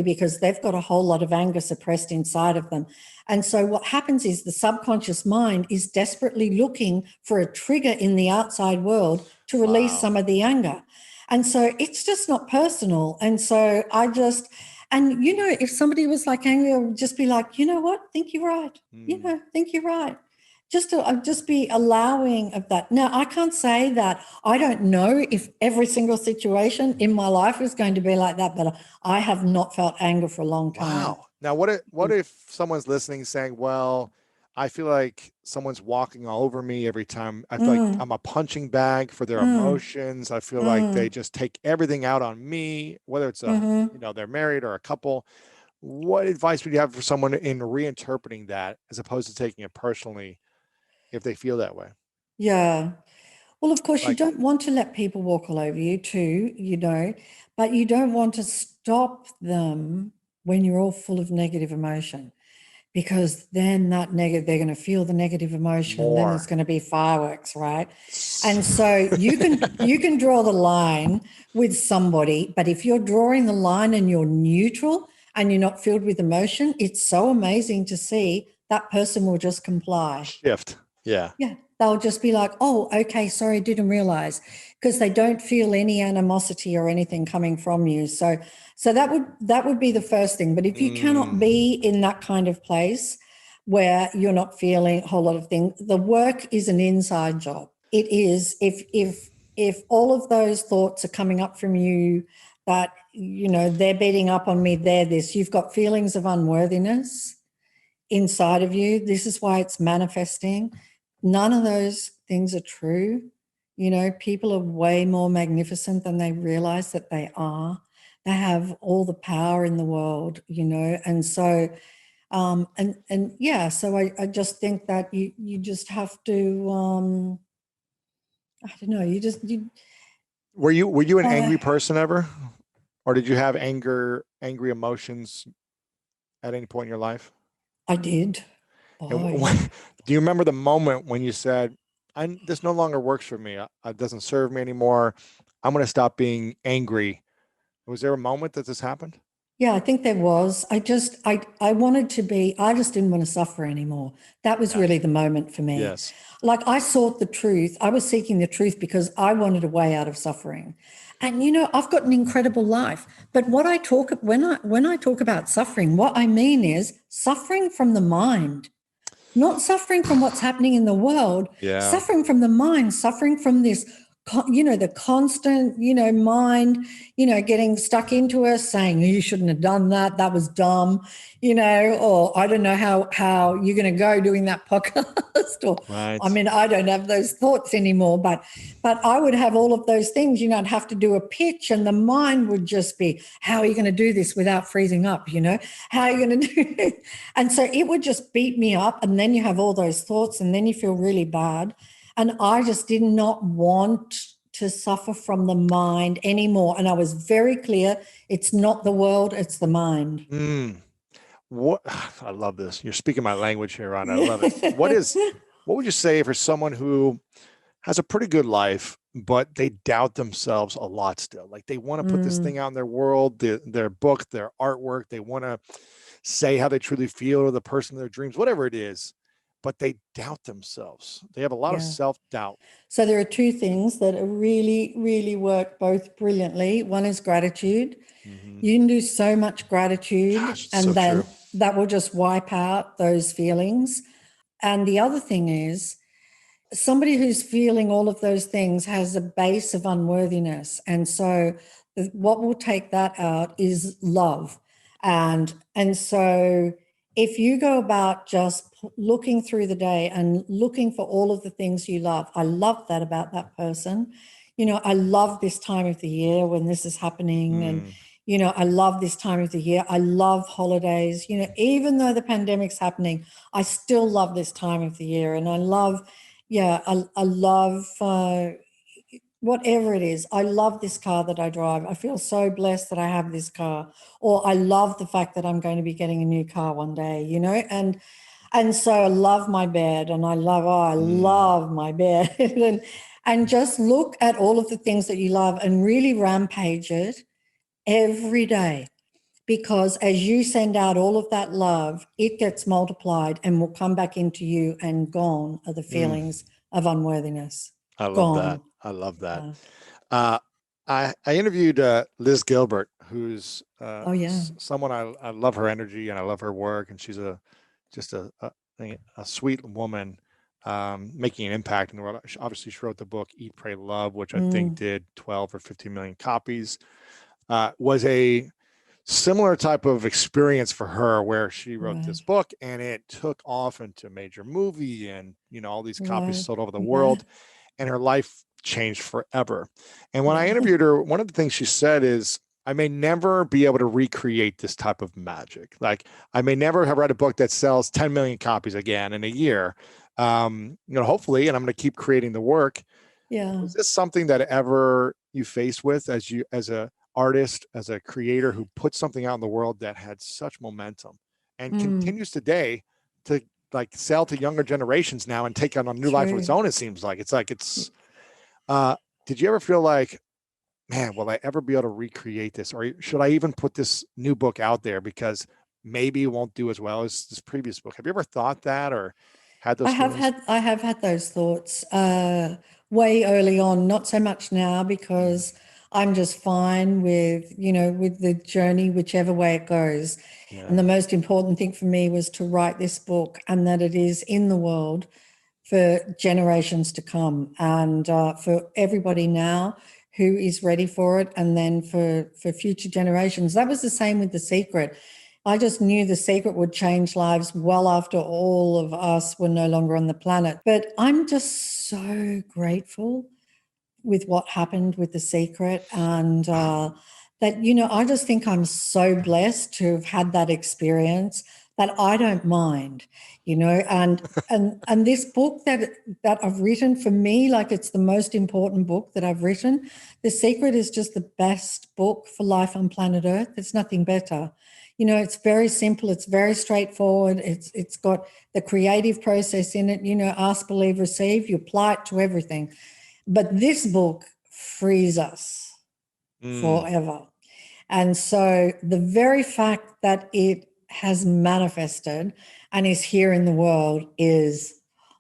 because they've got a whole lot of anger suppressed inside of them. And so what happens is the subconscious mind is desperately looking for a trigger in the outside world to release some of the anger. And so it's just not personal. And so if somebody was like angry, I would just be like, you know what? Think you're right. Think you're right. Just be allowing of that. Now, I can't say that I don't know if every single situation in my life is going to be like that, but I have not felt anger for a long time. Wow. Now, what if someone's listening saying, well, I feel like someone's walking all over me every time. I feel like I'm a punching bag for their emotions. I feel like they just take everything out on me, whether it's they're married or a couple. What advice would you have for someone in reinterpreting that as opposed to taking it personally if they feel that way? Yeah. Well, of course, you Like, don't want to let people walk all over you too, but you don't want to stop them when you're all full of negative emotion, because then they're going to feel the negative emotion, and then there's going to be fireworks, right? And so you can draw the line with somebody, but if you're drawing the line and you're neutral and you're not filled with emotion, it's so amazing to see that person will just comply. shift. Yeah. Yeah. They'll just be like, oh, okay, sorry, didn't realize, because they don't feel any animosity or anything coming from you. So that would be the first thing. But if you cannot be in that kind of place where you're not feeling a whole lot of things, the work is an inside job. It is. If all of those thoughts are coming up from you that, they're beating up on me, they're this, you've got feelings of unworthiness inside of you. This is why it's manifesting. None of those things are true. People are way more magnificent than they realize that they are. They have all the power in the world, and so, so I just think that you just have to, I don't know, Were you an angry person ever? Or did you have angry emotions at any point in your life? I did. Do you remember the moment when you said, this no longer works for me. It doesn't serve me anymore. I'm going to stop being angry. Was there a moment that this happened? Yeah, I think there was. I just didn't want to suffer anymore. That was really the moment for me. Yes. Like, I sought the truth. I was seeking the truth because I wanted a way out of suffering. And I've got an incredible life. But when I talk about suffering, what I mean is suffering from the mind. Not suffering from what's happening in the world, suffering from the mind, suffering from this, the constant, mind, getting stuck into us saying, you shouldn't have done that. That was dumb, or I don't know how you're going to go doing that podcast. Or, right. I mean, I don't have those thoughts anymore, but I would have all of those things, I'd have to do a pitch, and the mind would just be, how are you going to do this without freezing up? How are you going to do it? And so it would just beat me up. And then you have all those thoughts, and then you feel really bad. And I just did not want to suffer from the mind anymore. And I was very clear, it's not the world, it's the mind. What I love this. You're speaking my language here, Rhonda. I love it. What would you say for someone who has a pretty good life, but they doubt themselves a lot still? Like, they want to put this thing out in their world, their book, their artwork. They want to say how they truly feel, or the person of their dreams, whatever it is, but they doubt themselves. They have a lot of self-doubt. So there are two things that really, really work both brilliantly. One is gratitude. You can do so much gratitude, and then that will just wipe out those feelings. And the other thing is, somebody who's feeling all of those things has a base of unworthiness. And so what will take that out is love. And so if you go about just looking through the day and looking for all of the things you love, I love that about that person. I love this time of the year when this is happening. And, I love this time of the year. I love holidays. Even though the pandemic's happening, I still love this time of the year. And I love, I love whatever it is. I love this car that I drive. I feel so blessed that I have this car. Or I love the fact that I'm going to be getting a new car one day, and so I love my bed, and I love my bed. and just look at all of the things that you love and really rampage it every day, because as you send out all of that love, it gets multiplied and will come back into you, and gone are the feelings of unworthiness. I love Gone. that. I love that. Yeah. I interviewed Liz Gilbert, who's Oh, yeah. someone I love her energy and I love her work, and she's just a sweet woman, making an impact in the world. Obviously, she wrote the book Eat, Pray, Love, which I think did 12 or 15 million copies. Was a similar type of experience for her, where she wrote this book and it took off into a major movie, and all these copies sold over the world, and her life changed forever. And when I interviewed her, one of the things she said is, I may never be able to recreate this type of magic. Like, I may never have read a book that sells 10 million copies again in a year. Hopefully, and I'm going to keep creating the work. Yeah. Was this something that ever you faced with as a artist, as a creator who put something out in the world that had such momentum and continues today to sell to younger generations now and take on a new life of its own? It seems like it's did you ever feel like, man, will I ever be able to recreate this? Or should I even put this new book out there because maybe it won't do as well as this previous book? Have you ever thought that or had those feelings? I have had those thoughts way early on, not so much now, because I'm just fine with, with the journey, whichever way it goes. Yeah. And the most important thing for me was to write this book, and that it is in the world for generations to come, and for everybody now who is ready for it, and then for future generations. That was the same with The Secret. I just knew The Secret would change lives well after all of us were no longer on the planet. But I'm just so grateful with what happened with The Secret, and that, I just think I'm so blessed to have had that experience that I don't mind, and this book that I've written, for me, like, it's the most important book that I've written. The Secret is just the best book for life on planet Earth. There's nothing better. It's very simple. It's very straightforward. It's got the creative process in it. Ask, believe, receive. You apply it to everything. But this book frees us forever. And so the very fact that it has manifested and is here in the world is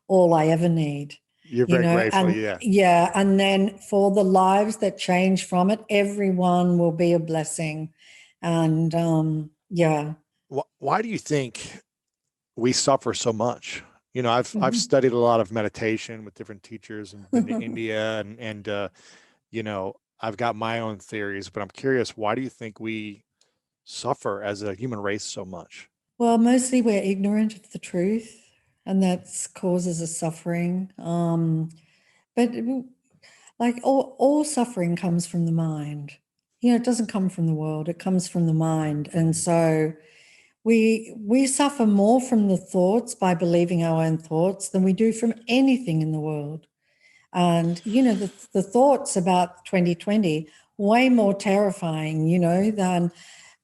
all I ever need. You're very grateful, and, yeah. Yeah. And then for the lives that change from it, everyone will be a blessing. And yeah. Why do you think we suffer so much? I've studied a lot of meditation with different teachers and been to India, and I've got my own theories, but I'm curious, why do you think we suffer as a human race so much? Well, mostly we're ignorant of the truth, and that causes us suffering. But like all suffering comes from the mind. It doesn't come from the world, it comes from the mind. And so we suffer more from the thoughts, by believing our own thoughts, than we do from anything in the world. And, the thoughts about 2020, way more terrifying, than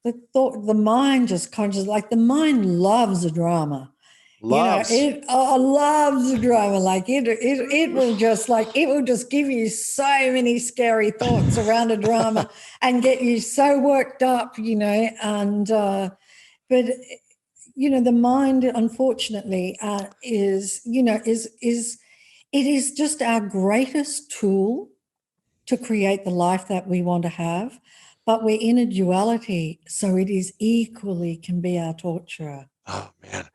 the mind just conscious, like the mind loves a drama. It loves a drama. Like it will just give you so many scary thoughts around a drama and get you so worked up, and but the mind, unfortunately, it is just our greatest tool to create the life that we want to have. But we're in a duality, so it is equally can be our torturer. Oh man,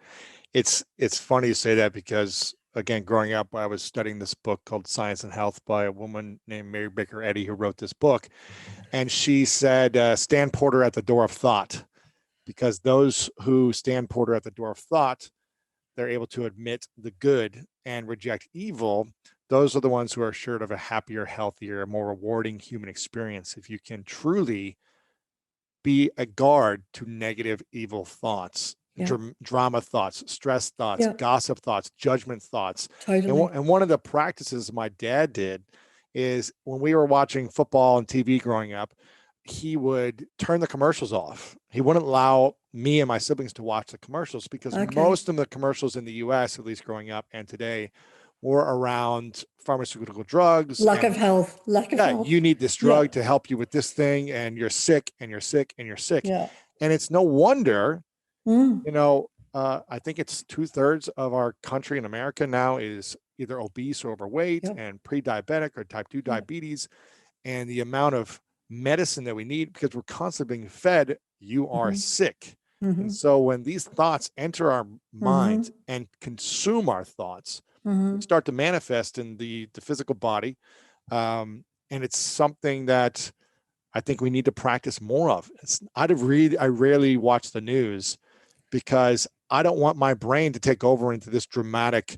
it's funny you say that, because again, growing up, I was studying this book called Science and Health by a woman named Mary Baker Eddy, who wrote this book, and she said, "Stand porter at the door of thought," because those who stand porter at the door of thought, they're able to admit the good and reject evil. Those are the ones who are assured of a happier, healthier, more rewarding human experience. If you can truly be a guard to negative, evil thoughts, Yeah. drama thoughts, stress thoughts, Yeah. gossip thoughts, judgment thoughts. Totally. And one of the practices my dad did is when we were watching football and TV growing up, he would turn the commercials off. He wouldn't allow me and my siblings to watch the commercials because Okay. most of the commercials in the US, at least growing up and today, were around pharmaceutical drugs. Lack of health. You need this drug to help you with this thing, and you're sick and you're sick and you're sick. Yeah. And it's no wonder, Mm. I think it's 2/3 of our country in America now is either obese or overweight and pre-diabetic or type 2 diabetes. And the amount of medicine that we need, because we're constantly being fed, you are sick. And so when these thoughts enter our minds and consume our thoughts, they start to manifest in the physical body. And it's something that I think we need to practice more of. I rarely watch the news because I don't want my brain to take over into this dramatic,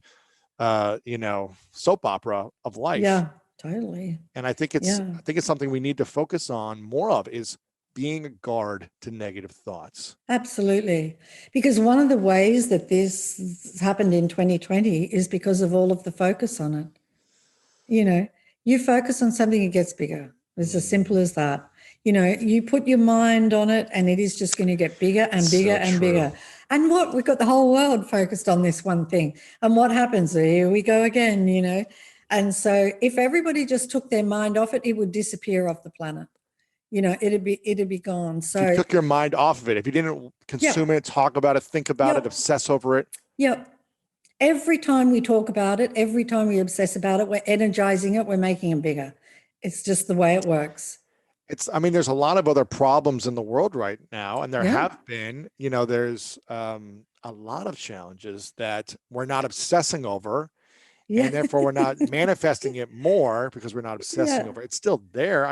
soap opera of life. Yeah, totally. And I think it's something we need to focus on more of, is being a guard to negative thoughts. Absolutely. Because one of the ways that this happened in 2020 is because of all of the focus on it. You focus on something, it gets bigger. It's as simple as that. You put your mind on it and it is just going to get bigger and bigger and bigger. And we've got the whole world focused on this one thing. And what happens? Here we go again, And so if everybody just took their mind off it, it would disappear off the planet. It'd be gone. So if you took your mind off of it, if you didn't consume it, talk about it, think about it, obsess over it. Yep. Every time we talk about it, every time we obsess about it, we're energizing it, we're making it bigger. It's just the way it works. There's a lot of other problems in the world right now, and there have been, there's a lot of challenges that we're not obsessing over, and therefore we're not manifesting it more because we're not obsessing over it. It's still there.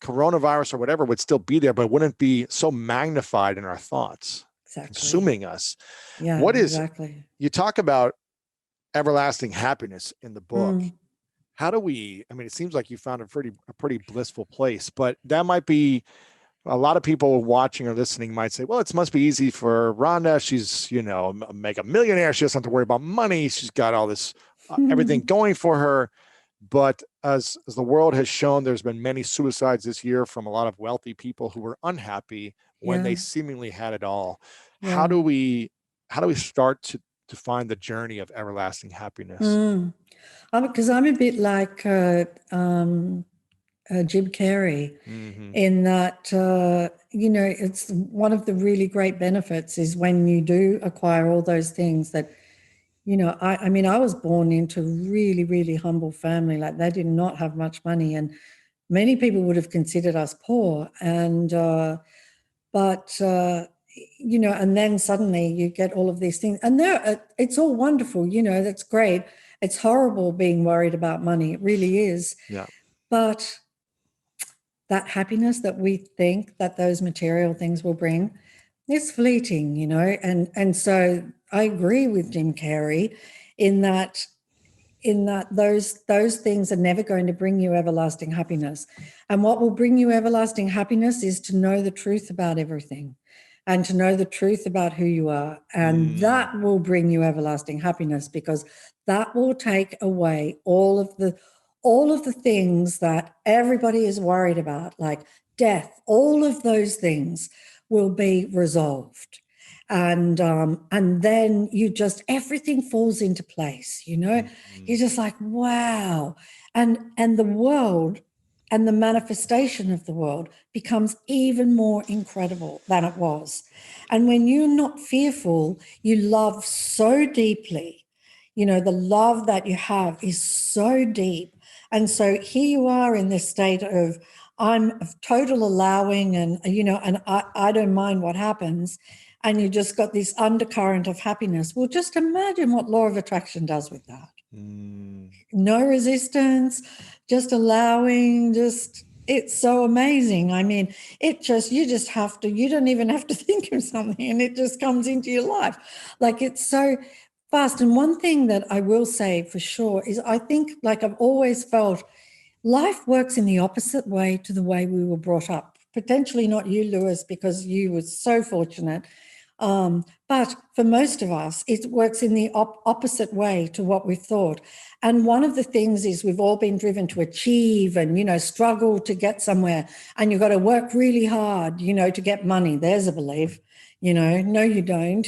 Coronavirus or whatever would still be there, but it wouldn't be so magnified in our thoughts, consuming us. Yeah, you talk about everlasting happiness in the book. How do we, it seems like you found a pretty blissful place, but that might be, a lot of people watching or listening might say, well, it must be easy for Rhonda. She's, a mega millionaire. She doesn't have to worry about money. She's got all this, everything going for her. But as the world has shown, there's been many suicides this year from a lot of wealthy people who were unhappy when they seemingly had it all. How do we start to find the journey of everlasting happiness? Because I'm a bit like Jim Carrey in that, it's one of the really great benefits is when you do acquire all those things that, I was born into a really, really humble family. Like, they did not have much money, and many people would have considered us poor. And, and then suddenly you get all of these things, and it's all wonderful, that's great. It's horrible being worried about money. It really is. Yeah. But that happiness that we think that those material things will bring, it's fleeting, and so I agree with Jim Carrey in that those things are never going to bring you everlasting happiness. And what will bring you everlasting happiness is to know the truth about everything and to know the truth about who you are. And that will bring you everlasting happiness, because that will take away all of the things that everybody is worried about, like death. All of those things will be resolved. And then everything falls into place, You're just like, wow. And the world and the manifestation of the world becomes even more incredible than it was. And when you're not fearful, you love so deeply. The love that you have is so deep. And so here you are in this state of, I'm of total allowing, and, and I don't mind what happens. And you just got this undercurrent of happiness. Well, just imagine what law of attraction does with that. No resistance, just allowing, it's so amazing. You don't even have to think of something, and it just comes into your life. Like, it's so fast. And one thing that I will say for sure is, I think, like I've always felt, life works in the opposite way to the way we were brought up potentially not you, Lewis, because you were so fortunate. But for most of us, it works in the opposite way to what we thought. And one of the things is we've all been driven to achieve and, struggle to get somewhere. And you've got to work really hard, to get money. There's a belief, no, you don't,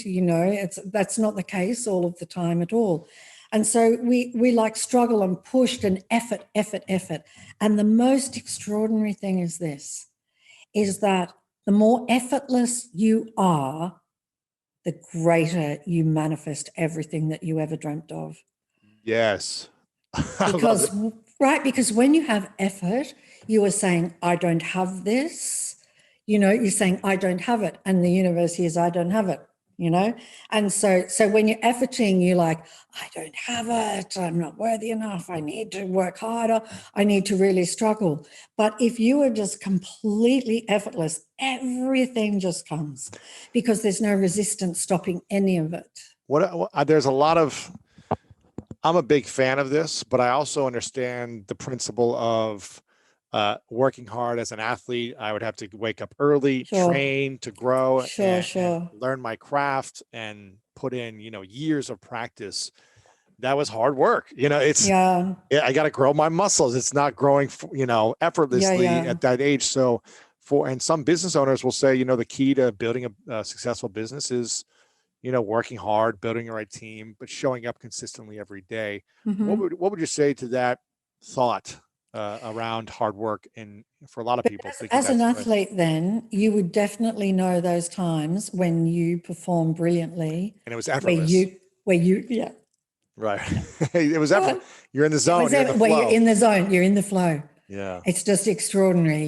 that's not the case all of the time at all. And so we like struggle and pushed and effort. And the most extraordinary thing is this, is that the more effortless you are, the greater you manifest everything that you ever dreamt of. Yes. Because when you have effort, you are saying, I don't have this. You're saying, I don't have it. And the universe hears, I don't have it. And so when you're efforting, you're like, I don't have it, I'm not worthy enough, I need to work harder, I need to really struggle. But if you are just completely effortless, everything just comes, because there's no resistance stopping any of it. There's a lot of, I'm a big fan of this, but I also understand the principle of working hard. As an athlete, I would have to wake up early, train to grow, and learn my craft and put in, years of practice. That was hard work. I got to grow my muscles. It's not growing, effortlessly at that age. So and some business owners will say, the key to building a successful business is, working hard, building the right team, but showing up consistently every day. Mm-hmm. What would you say to that thought? Around hard work, and for a lot of people, as an athlete, then you would definitely know those times when you perform brilliantly, and it was effortless. Right. It was effort. You're in the zone. You're in the flow. You're in the zone. You're in the flow. Yeah. It's just extraordinary,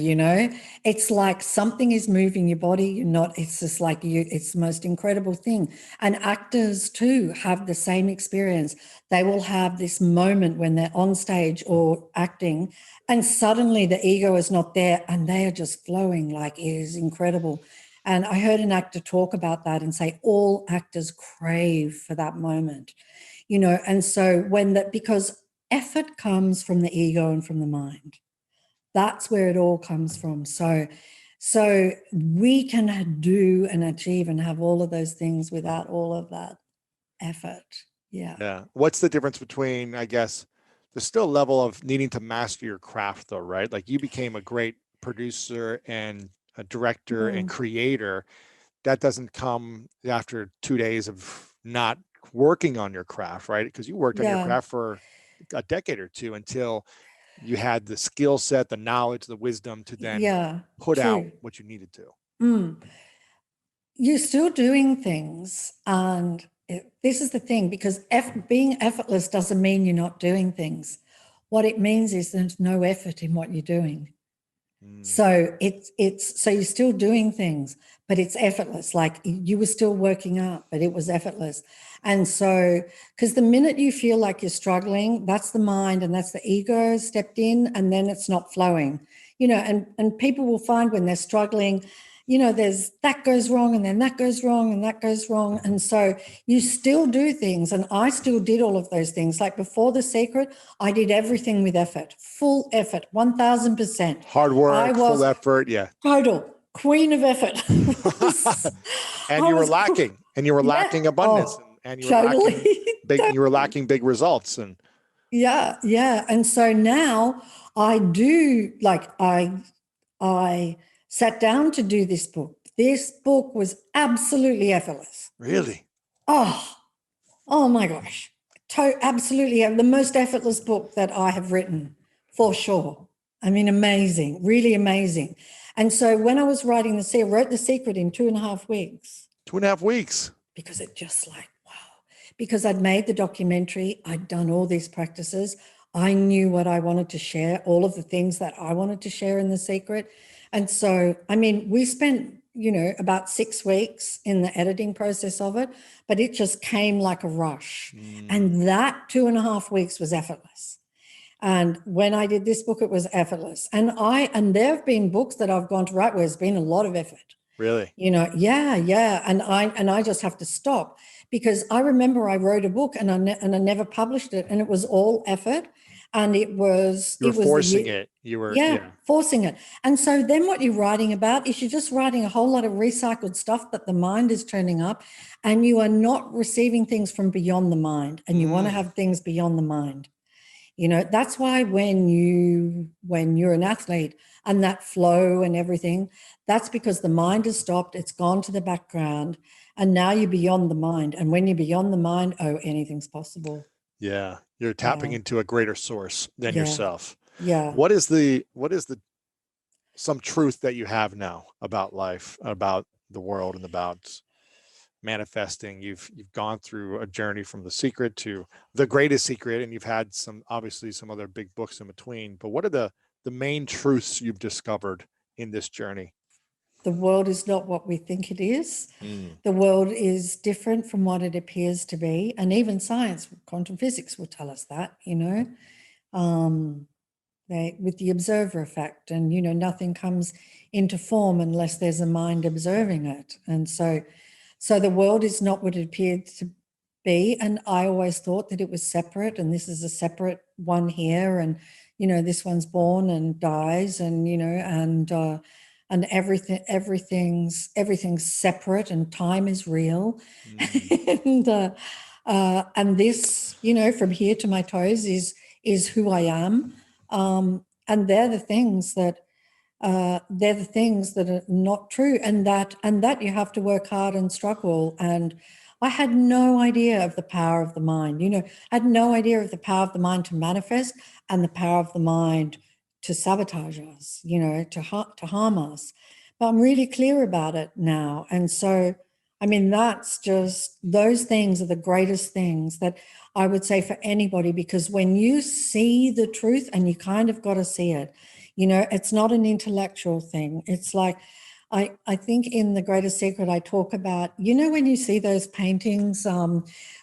It's like something is moving your body. It's just like it's the most incredible thing. And actors too have the same experience. They will have this moment when they're on stage or acting, and suddenly the ego is not there and they are just flowing. Like, it is incredible. And I heard an actor talk about that and say all actors crave for that moment, and so because effort comes from the ego and from the mind. That's where it all comes from. So we can do and achieve and have all of those things without all of that effort. Yeah. Yeah. What's the difference between, I guess, there's still a level of needing to master your craft though, right? Like, you became a great producer and a director and creator. That doesn't come after 2 days of not working on your craft, right? Because you worked on your craft for a decade or two until you had the skill set, the knowledge, the wisdom to then put out what you needed to. You're still doing things. And this is the thing, because being effortless doesn't mean you're not doing things. What it means is there's no effort in what you're doing. So so you're still doing things, but it's effortless. Like, you were still working out, but it was effortless. And so, because the minute you feel like you're struggling, that's the mind and that's the ego stepped in, and then it's not flowing, and people will find when they're struggling, there's that goes wrong, and then that goes wrong, and that goes wrong. And so you still do things. And I still did all of those things. Like, before The Secret, I did everything with effort, full effort, 1000%. Hard work, full effort. Yeah. Total queen of effort. And you were lacking, abundance, and you were lacking big results. And yeah. And so now I do, like, I sat down to do this book. This book was absolutely effortless. Really? Oh my gosh. Absolutely. The most effortless book that I have written, for sure. I mean, amazing, really amazing. And so when I was writing I wrote The Secret in 2.5 weeks. 2.5 weeks? Because it just like, wow. Because I'd made the documentary, I'd done all these practices. I knew what I wanted to share, all of the things that I wanted to share in The Secret. And so, I mean, we spent, about 6 weeks in the editing process of it, but it just came like a rush. And that 2.5 weeks was effortless. And when I did this book, it was effortless. And there have been books that I've gone to write where there's been a lot of effort. Really? Yeah. And I just have to stop, because I remember I wrote a book and I never published it, and it was all effort. And it was You were the forcing year. it. You were, Yeah, forcing it. And so then what you're writing about is you're just writing a whole lot of recycled stuff that the mind is turning up, and you are not receiving things from beyond the mind, and you want to have things beyond the mind. You know, that's why when you're an athlete and that flow and everything, that's because the mind has stopped, it's gone to the background, and now you're beyond the mind. And when you're beyond the mind, oh, anything's possible. Yeah. You're tapping Yeah. into a greater source than Yeah. yourself. Yeah. What is the some truth that you have now about life, about the world, and about manifesting? You've gone through a journey from The Secret to The Greatest Secret, and you've had obviously some other big books in between, but what are the main truths you've discovered in this journey? The world is not what we think it is. Mm. The world is different from what it appears to be. And even science, quantum physics will tell us that, you know, with the observer effect. And, you know, nothing comes into form unless there's a mind observing it. And so the world is not what it appeared to be. And I always thought that it was separate, and this is a separate one here. And, you know, this one's born and dies, and, you know, and everything's separate, and time is real. And this, you know, from here to my toes is who I am. And they're the things that are not true, and that you have to work hard and struggle. And I had no idea of the power of the mind, you know, I had no idea of the power of the mind to manifest, and the power of the mind to sabotage us, you know, to harm us. But I'm really clear about it now. And so, I mean, that's just, those things are the greatest things that I would say for anybody, because when you see the truth, and you kind of got to see it, you know, it's not an intellectual thing. It's like, I think in The Greatest Secret, I talk about, you know, when you see those paintings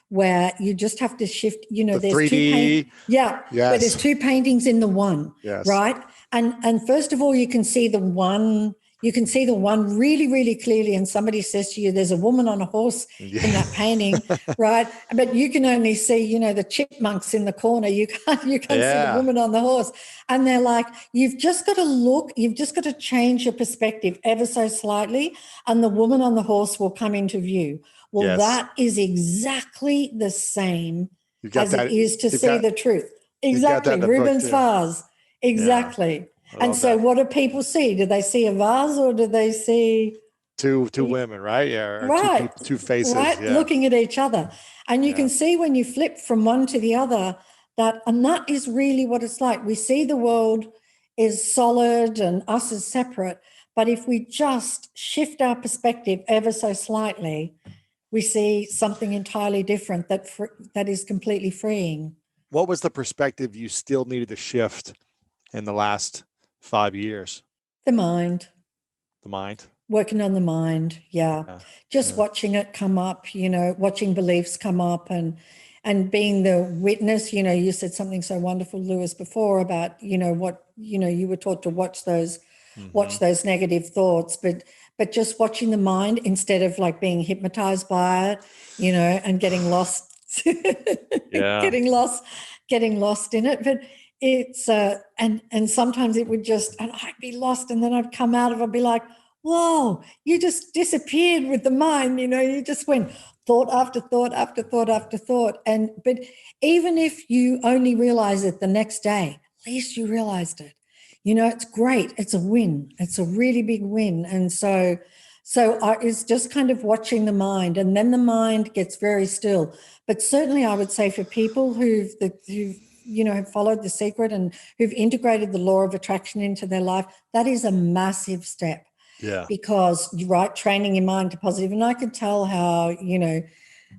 where you just have to shift, you know, The there's 3D. where there's two paintings in the one, Yes. right? And first of all, you can see the one really, really clearly, and somebody says to you, there's a woman on a horse in that painting, right? But you can only see, you know, the chipmunks in the corner. You can't see the woman on the horse. And they're like, you've just got to change your perspective ever so slightly, and the woman on the horse will come into view. Well, Yes. that is exactly the same as it is to see the truth. Exactly. Rubens' vase. Exactly. And so what do people see? Do they see a vase, or do they see two women, right? Yeah. Or right. Two faces. Right. Yeah. Looking at each other. And you can see when you flip from one to the other and that is really what it's like. We see the world is solid and us is separate. But if we just shift our perspective ever so slightly, we see something entirely different that is completely freeing. What was the perspective you still needed to shift in the last 5 years? The mind. The mind. Working on the mind. Yeah. Just watching it come up, you know, watching beliefs come up, and being the witness. You know, you said something so wonderful, Lewis, before about, you know, what, you know, you were taught to watch those negative thoughts, but just watching the mind instead of like being hypnotized by it, you know, and getting lost, getting lost in it. But it's, and sometimes it would just, and I'd be lost, and then I'd come out of it, I'd be like, whoa, you just disappeared with the mind, you know, you just went thought after thought after thought after thought. But even if you only realize it the next day, at least you realized it. You know, it's great. It's a win. It's a really big win. And so it's just kind of watching the mind, and then the mind gets very still. But certainly I would say for people who've you know, have followed The Secret and who've integrated the law of attraction into their life, that is a massive step. Yeah. Because training your mind to positive. And I could tell how, you know,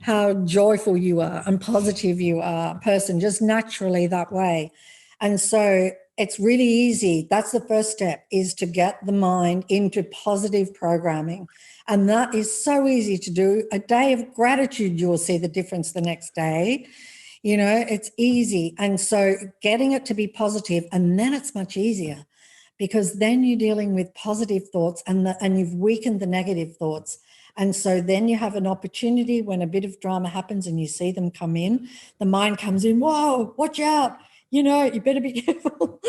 how joyful you are and positive you are a person, just naturally that way. And so it's really easy. That's the first step, is to get the mind into positive programming. And that is so easy to do. A day of gratitude, you will see the difference the next day. You know, it's easy. And so getting it to be positive, and then it's much easier, because then you're dealing with positive thoughts, and you've weakened the negative thoughts. And so then you have an opportunity when a bit of drama happens and you see them come in, the mind comes in, whoa, watch out. you better be careful.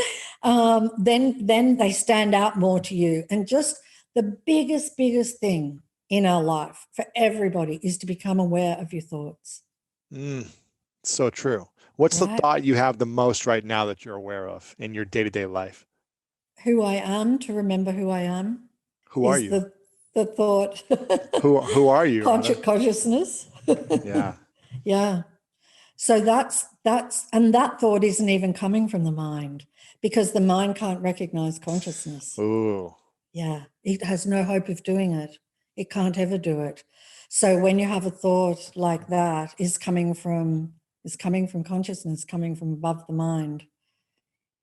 Then they stand out more to you. And just the biggest thing in our life for everybody is to become aware of your thoughts. So true. What's the Right? thought you have the most right now that you're aware of in your day-to-day life? Who I am, to remember who I am. Who are is you? the thought. Who are you, Rhonda? Consciousness. Yeah. Yeah. So that's and that thought isn't even coming from the mind, because the mind can't recognize consciousness. Ooh. Yeah. It has no hope of doing it. It can't ever do it. So when you have a thought like that, is coming from consciousness, coming from above the mind.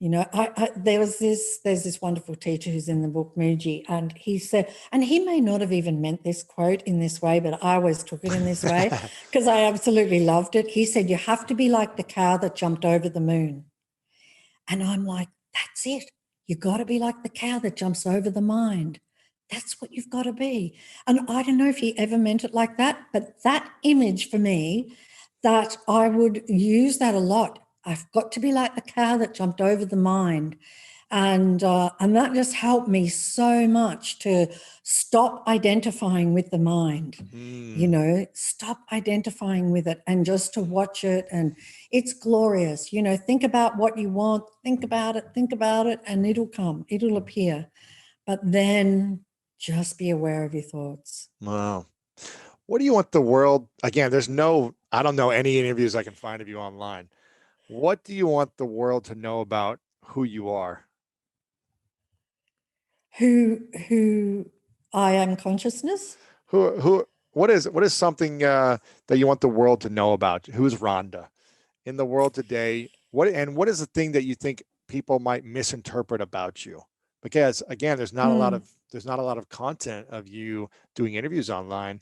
There's this wonderful teacher who's in the book, Muji, and he said, and he may not have even meant this quote in this way, but I always took it in this way because I absolutely loved it. He said, you have to be like the cow that jumped over the moon. And I'm like, that's it. You got to be like the cow that jumps over the mind. That's what you've got to be. And I don't know if he ever meant it like that, but that image for me, that I would use that a lot. I've got to be like the cow that jumped over the mind. And that just helped me so much to stop identifying with the mind, stop identifying with it and just to watch it. And it's glorious. Think about what you want, think about it, and it'll come, it'll appear. But then just be aware of your thoughts. Wow. What do you want the world, again, I don't know any interviews I can find of you online. What do you want the world to know about who you are? Who I am, consciousness. What is something that you want the world to know about? Who's Rhonda in the world today? What is the thing that you think people might misinterpret about you? Because again, there's not a lot of content of you doing interviews online.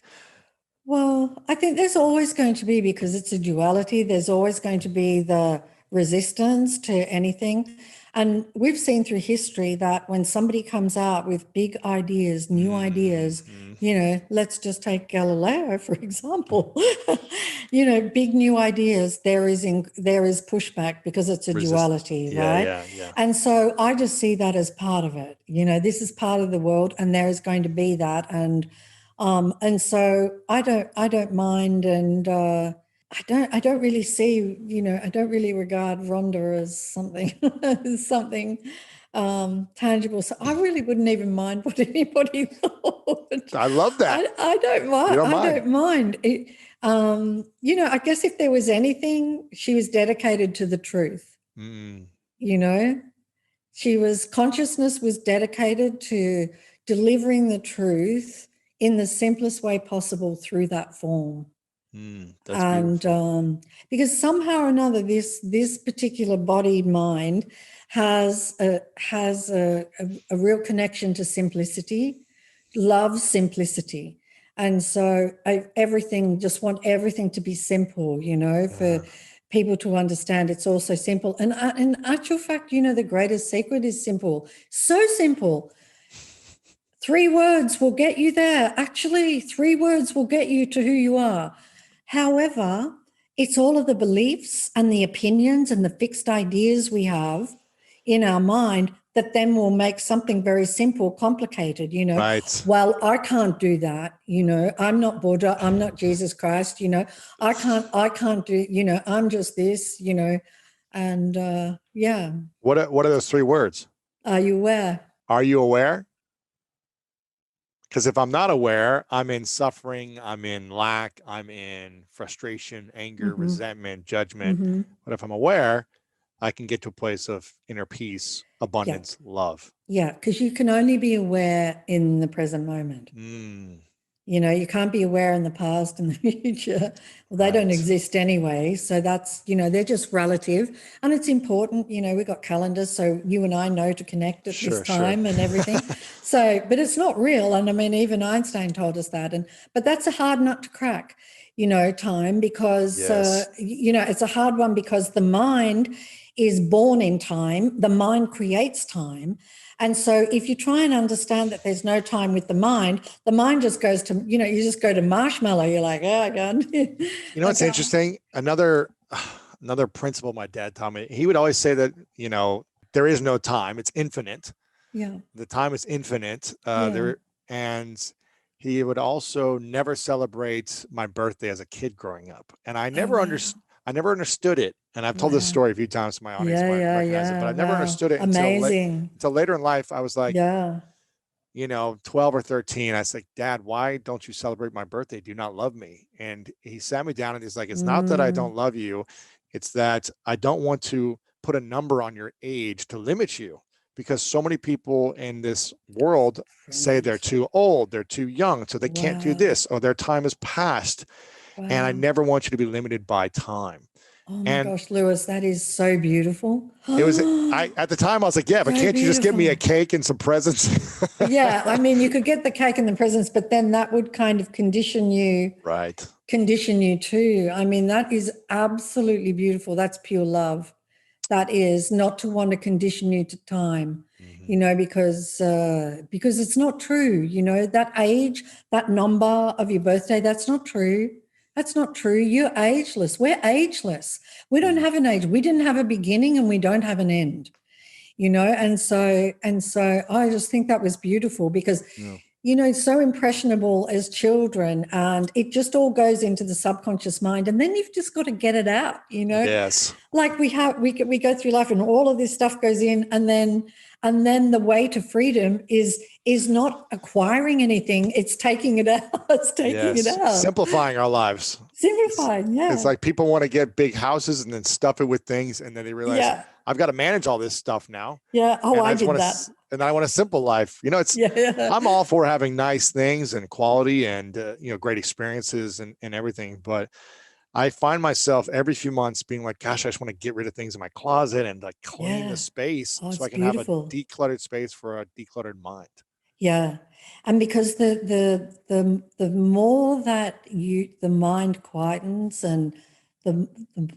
Well, I think there's always going to be, because it's a duality, there's always going to be the resistance to anything. And we've seen through history that when somebody comes out with big ideas, new ideas, let's just take Galileo, for example, big new ideas, there is pushback because it's a duality, right? Yeah. And so I just see that as part of it. This is part of the world, and there is going to be that. And so I don't mind, and I don't really see, I don't really regard Rhonda as something tangible. So I really wouldn't even mind what anybody thought. I love that. I don't mind. I don't mind. It, I guess if there was anything, she was dedicated to the truth. Consciousness was dedicated to delivering the truth in the simplest way possible through that form. That's beautiful. Because somehow or another, this particular body mind has a real connection to simplicity, loves simplicity. And so I just want everything to be simple, for people to understand it's also simple. And in actual fact, the greatest secret is simple. So simple. 3 words will get you there. Actually, 3 words will get you to who you are. However, it's all of the beliefs and the opinions and the fixed ideas we have in our mind that then will make something very simple complicated, Right. Well, I can't do that, I'm not Buddha, I'm not Jesus Christ, I can't do, I'm just this, and yeah. What are those 3 words? Are you aware? Are you aware? Because if I'm not aware, I'm in suffering, I'm in lack, I'm in frustration, anger, resentment, judgment. But if I'm aware, I can get to a place of inner peace, abundance, love. Yeah, because you can only be aware in the present moment. You can't be aware in the past and the future. Well, they don't exist anyway. So that's, they're just relative. And it's important, we've got calendars, so you and I know to connect at this time and everything. So, but it's not real. And I mean, even Einstein told us that. But that's a hard nut to crack, time, because, it's a hard one because the mind is born in time. The mind creates time. And so if you try and understand that there's no time with the mind just goes to, you just go to marshmallow. You're like, oh, God. What's interesting? Another another principle my dad taught me. He would always say that, you know, there is no time. It's infinite. Yeah. The time is infinite. Yeah. And he would also never celebrate my birthday as a kid growing up. And I Oh, never wow. understood it. And I've told this Wow. story a few times to my audience, Yeah, might yeah, recognize it, but yeah. I never Wow. understood it Amazing. until later in life. I was like, Yeah. you know, 12 or 13. I was like, Dad, why don't you celebrate my birthday? Do you not love me? And he sat me down and he's like, it's not that I don't love you. It's that I don't want to put a number on your age to limit you, because so many people in this world say they're too old, they're too young, so they can't do Wow. this, or their time is past. And I Wow. never want you to be limited by time. Oh my And gosh, Lewis, that is so beautiful. it was, at the time I was like, yeah, but So can't you just give me a beautiful. cake and some presents? Yeah, I mean, you could get the cake and the presents, but then that would kind of condition you Right. too. I mean, that is absolutely beautiful. That's pure love. That is not to want to condition you to time, you know, because it's not true. You know, that age, that number of your birthday, that's not true. That's not true. You're ageless. We're ageless. We don't have an age. We didn't have a beginning and we don't have an end. You know, and so I just think that was beautiful because you know, so impressionable as children, and it just all goes into the subconscious mind, and then you've just got to get it out, you know. Yes. Like we go through life and all of this stuff goes in, and then the way to freedom is not acquiring anything, it's taking it out. It's taking it out. Simplifying our lives. Simplifying, yeah. It's like people want to get big houses and then stuff it with things, and then they realize, Yeah. I've got to manage all this stuff now. Yeah. Oh, And I just did want that. and I want a simple life. You know, Yeah. I'm all for having nice things and quality and, you know, great experiences and everything. But I find myself every few months being like, gosh, I just want to get rid of things in my closet and like clean Yeah. the space Oh, so it's I can have a beautiful. decluttered space for a decluttered mind. Yeah. And because the more that the mind quietens and the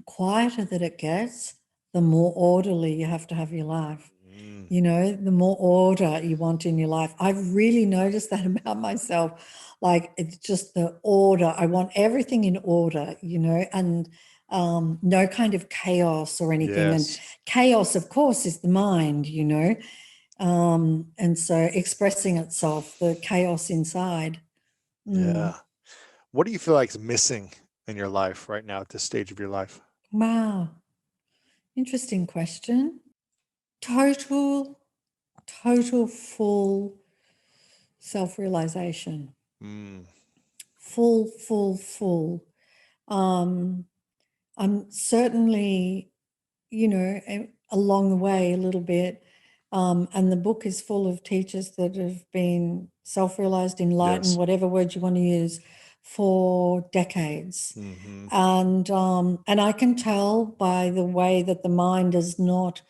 quieter that it gets, the more orderly you have to have your life. You know, the more order you want in your life. I've really noticed that about myself. Like it's just the order. I want everything in order, you know, and no kind of chaos or anything. And Yes. chaos, of course, is the mind, you know. And so expressing itself, the chaos inside. Yeah. What do you feel like is missing in your life right now at this stage of your life? Wow. Interesting question. Total full self-realization. Mm. Full. I'm certainly, you know, along the way a little bit. And the book is full of teachers that have been self-realized, enlightened, Yes. whatever word you want to use, for decades. Mm-hmm. And I can tell by the way that the mind is not,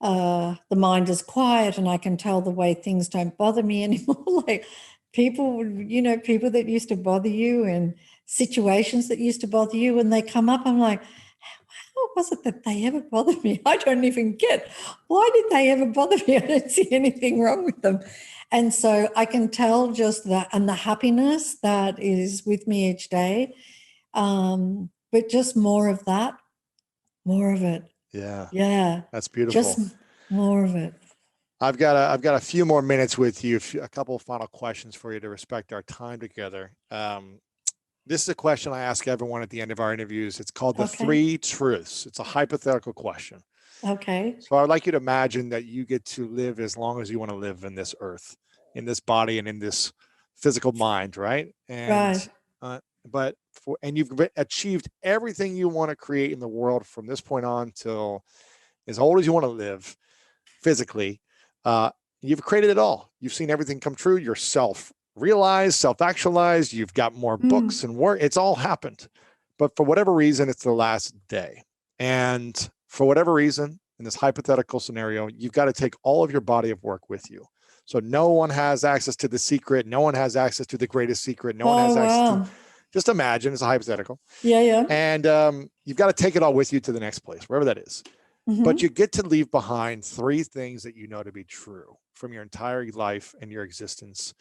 the mind is quiet, and I can tell the way things don't bother me anymore. Like people, you know, people that used to bother you and situations that used to bother you, when they come up, I'm like, how was it that they ever bothered me? I don't even get, why did they ever bother me? I don't see anything wrong with them. And so I can tell just that, and the happiness that is with me each day. But just more of that, more of it. Yeah. Yeah. That's beautiful. Just more of it. I've got a few more minutes with you, a couple of final questions for you to respect our time together. This is a question I ask everyone at the end of our interviews. It's called the 3 truths. It's a hypothetical question. Okay. So I would like you to imagine that you get to live as long as you want to live in this earth, in this body and in this physical mind, right? And Right. and you've achieved everything you want to create in the world from this point on till as old as you want to live physically. You've created it all. You've seen everything come true. You're self-realized, self-actualized. You've got more books and work. It's all happened. But for whatever reason, it's the last day. And for whatever reason, in this hypothetical scenario, you've got to take all of your body of work with you. So no one has access to the secret. No one has access to the greatest secret. No one has access to, just imagine, it's a hypothetical. Yeah. And you've got to take it all with you to the next place, wherever that is. But you get to leave behind 3 things that you know to be true from your entire life and your existence.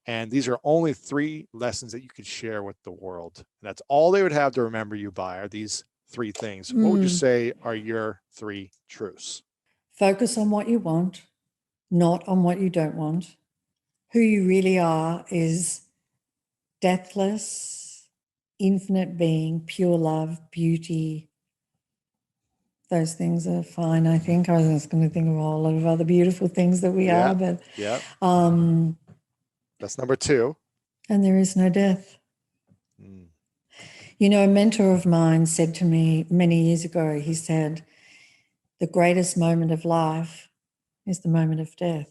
And these are only 3 lessons that you could share with the world. And that's all they would have to remember you by, are these three things, what would you say are your three truths? Focus on what you want, not on what you don't want. Who you really are is deathless, infinite being, pure love, beauty. Those things are fine, I think. I was going to think of a whole lot of other beautiful things that we are, but that's number two. and there is no death. You know, a mentor of mine said to me many years ago, he said, the greatest moment of life is the moment of death.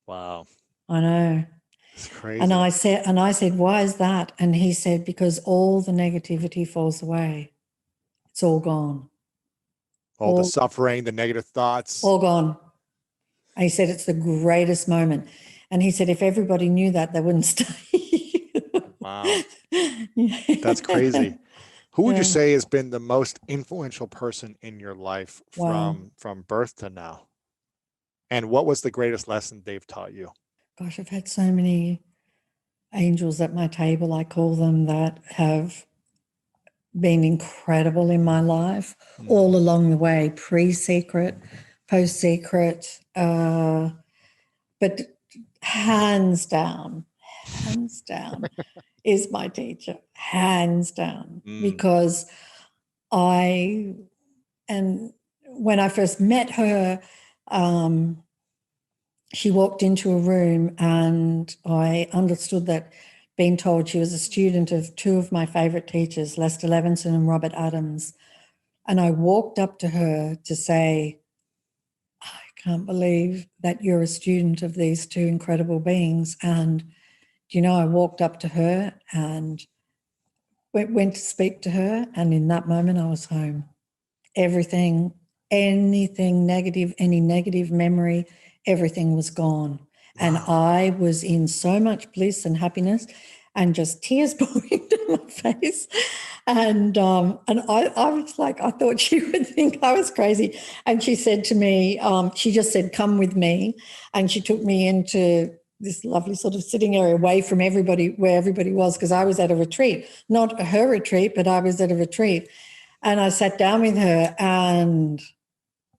Wow. I know. It's crazy. And I said, why is that? And he said, because all the negativity falls away. It's all gone. All the suffering, the negative thoughts. All gone. And he said, it's the greatest moment. And he said, if everybody knew that, they wouldn't stay. Wow. That's crazy. Who would you say has been the most influential person in your life from birth to now? And what was the greatest lesson they've taught you? Gosh, I've had so many angels at my table, I call them, that have been incredible in my life all along the way, pre-secret, post-secret, but hands down is my teacher, hands down, because when I first met her, she walked into a room and I understood that, being told she was a student of two of my favorite teachers, Lester Levinson and Robert Adams. And I walked up to her to say, I can't believe that you're a student of these two incredible beings. And, you know, I walked up to her and went to speak to her. And in that moment, I was home. Anything negative, any negative memory, everything was gone. Wow. And I was in so much bliss and happiness and just tears pouring down my face. And I was like, I thought she would think I was crazy. And she said to me, she just said, come with me. And she took me into this lovely sort of sitting area away from everybody, where everybody was, because I was at a retreat, not her retreat, but I was at a retreat. And I sat down with her and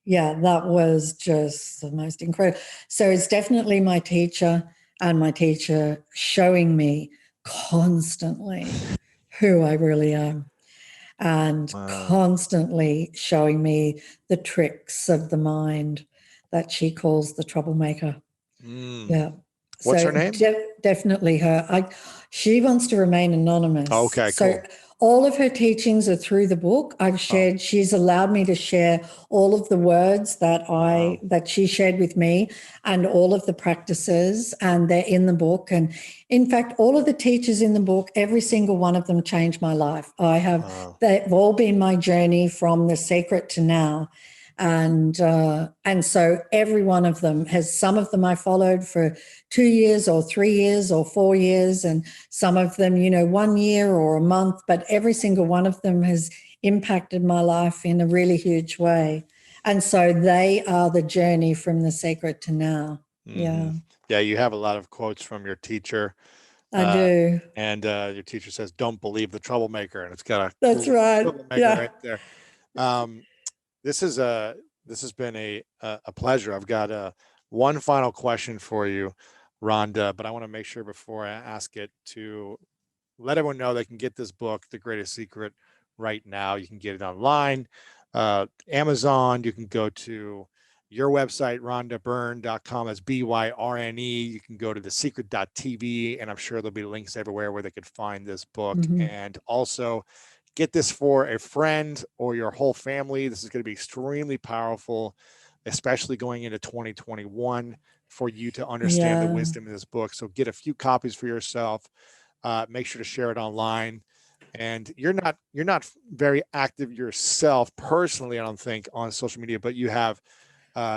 yeah, that was just the most incredible. So it's definitely my teacher, and my teacher showing me constantly who I really am, and constantly showing me the tricks of the mind that she calls the troublemaker. Yeah. What's her name? Definitely her. She wants to remain anonymous. Okay, so cool. All of her teachings are through the book. I've shared, she's allowed me to share all of the words that that she shared with me, and all of the practices, and they're in the book. And in fact, all of the teachers in the book, every single one of them changed my life. They've all been my journey from the secret to now. And so every one of them has, some of them I followed for 2 years or 3 years or 4 years, and some of them, 1 year or a month, but every single one of them has impacted my life in a really huge way. And so they are the journey from the secret to now. Yeah. Yeah. You have a lot of quotes from your teacher. I do. And your teacher says, don't believe the troublemaker. And it's got a That's right. troublemaker right there. This has been a pleasure. I've got one final question for you, Rhonda, but I want to make sure before I ask it to let everyone know they can get this book, The Greatest Secret, right now. You can get it online, Amazon. You can go to your website, rhondabyrne.com. That's BYRNE. You can go to thesecret.tv, and I'm sure there'll be links everywhere where they could find this book. And also, get this for a friend or your whole family. This is going to be extremely powerful, especially going into 2021, for you to understand the wisdom in this book. So get a few copies for yourself. Make sure to share it online. And you're not very active yourself personally, I don't think, on social media, but you have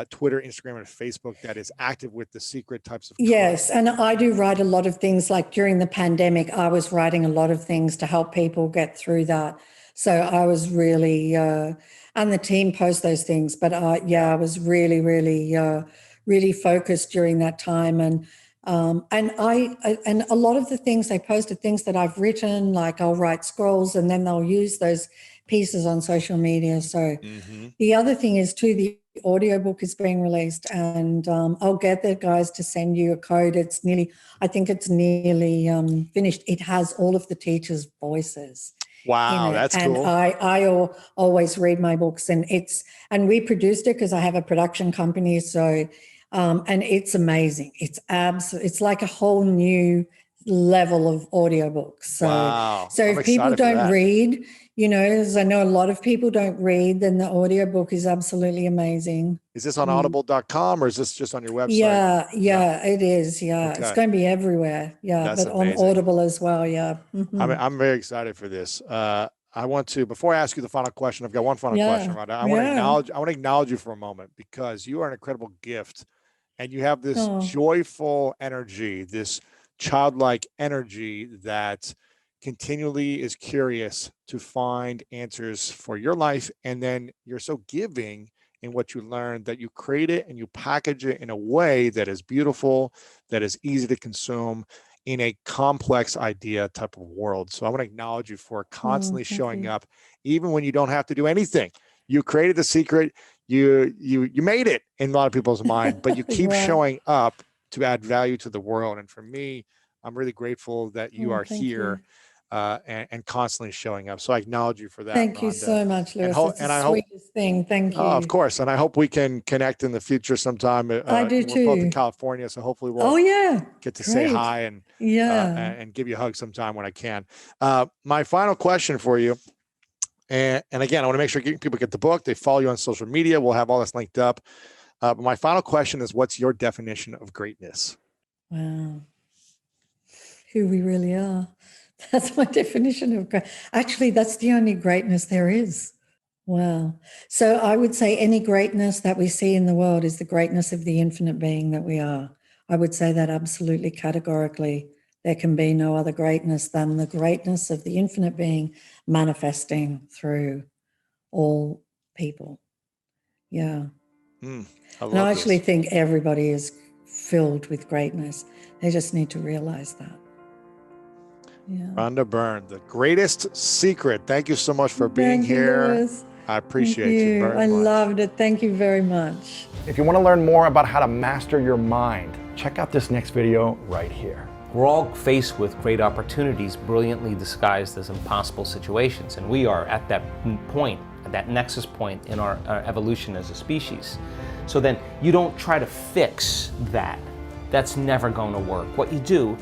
Twitter, Instagram, and Facebook that is active with the secret types of Yes, and I do write a lot of things. Like during the pandemic, I was writing a lot of things to help people get through that. So I was really, and the team post those things, but I was really, really focused during that time. And a lot of the things they posted, things that I've written, like I'll write scrolls and then they'll use those pieces on social media. So Mm-hmm. the other thing is too, the audiobook is being released, and I'll get the guys to send you a code. I think it's nearly finished. It has all of the teachers' voices in Wow, it. that's And cool. I always read my books, and we produced it because I have a production company. So, and it's amazing. It's like a whole new level of audiobooks. So, Wow. so I'm if people excited for don't that. read, as I know a lot of people don't read, then the audiobook is absolutely amazing. Is this on audible.com or is this just on your website? Yeah, it is. Yeah, it's Okay. going to be everywhere. Yeah, That's but on amazing. Audible as well. Yeah. Mhm. I'm very excited for this. I want to, before I ask you the final question, I've got one final question, Rhonda. I want to acknowledge you for a moment, because you are an incredible gift, and you have this joyful energy, this childlike energy that continually is curious to find answers for your life. And then you're so giving in what you learn that you create it and you package it in a way that is beautiful, that is easy to consume in a complex idea type of world. So I want to acknowledge you for constantly showing up, even when you don't have to do anything. You created the secret. You made it in a lot of people's mind, but you keep showing up to add value to the world. And for me, I'm really grateful that you are here and constantly showing up. So I acknowledge you for that. Thank Rhonda. you so much, Lewis. It's the sweetest thing. Thank you. Of course. And I hope we can connect in the future sometime. I do we're both in too. California, so hopefully we'll get to say hi and give you a hug sometime when I can. My final question for you, and again, I want to make sure people get the book. They follow you on social media. We'll have all this linked up. But my final question is, what's your definition of greatness? Wow. Who we really are. That's my definition of great. Actually, that's the only greatness there is. Wow. So I would say any greatness that we see in the world is the greatness of the infinite being that we are. I would say that absolutely categorically. There can be no other greatness than the greatness of the infinite being manifesting through all people. Yeah. I actually think everybody is filled with greatness. They just need to realize that. Yeah. Rhonda Byrne, The Greatest Secret. Thank you so much for being here. Lewis. I appreciate you very much. I loved it. Thank you very much. If you want to learn more about how to master your mind, check out this next video right here. We're all faced with great opportunities brilliantly disguised as impossible situations, and we are at that point, at that nexus point in our evolution as a species. So then you don't try to fix that. That's never going to work. What you do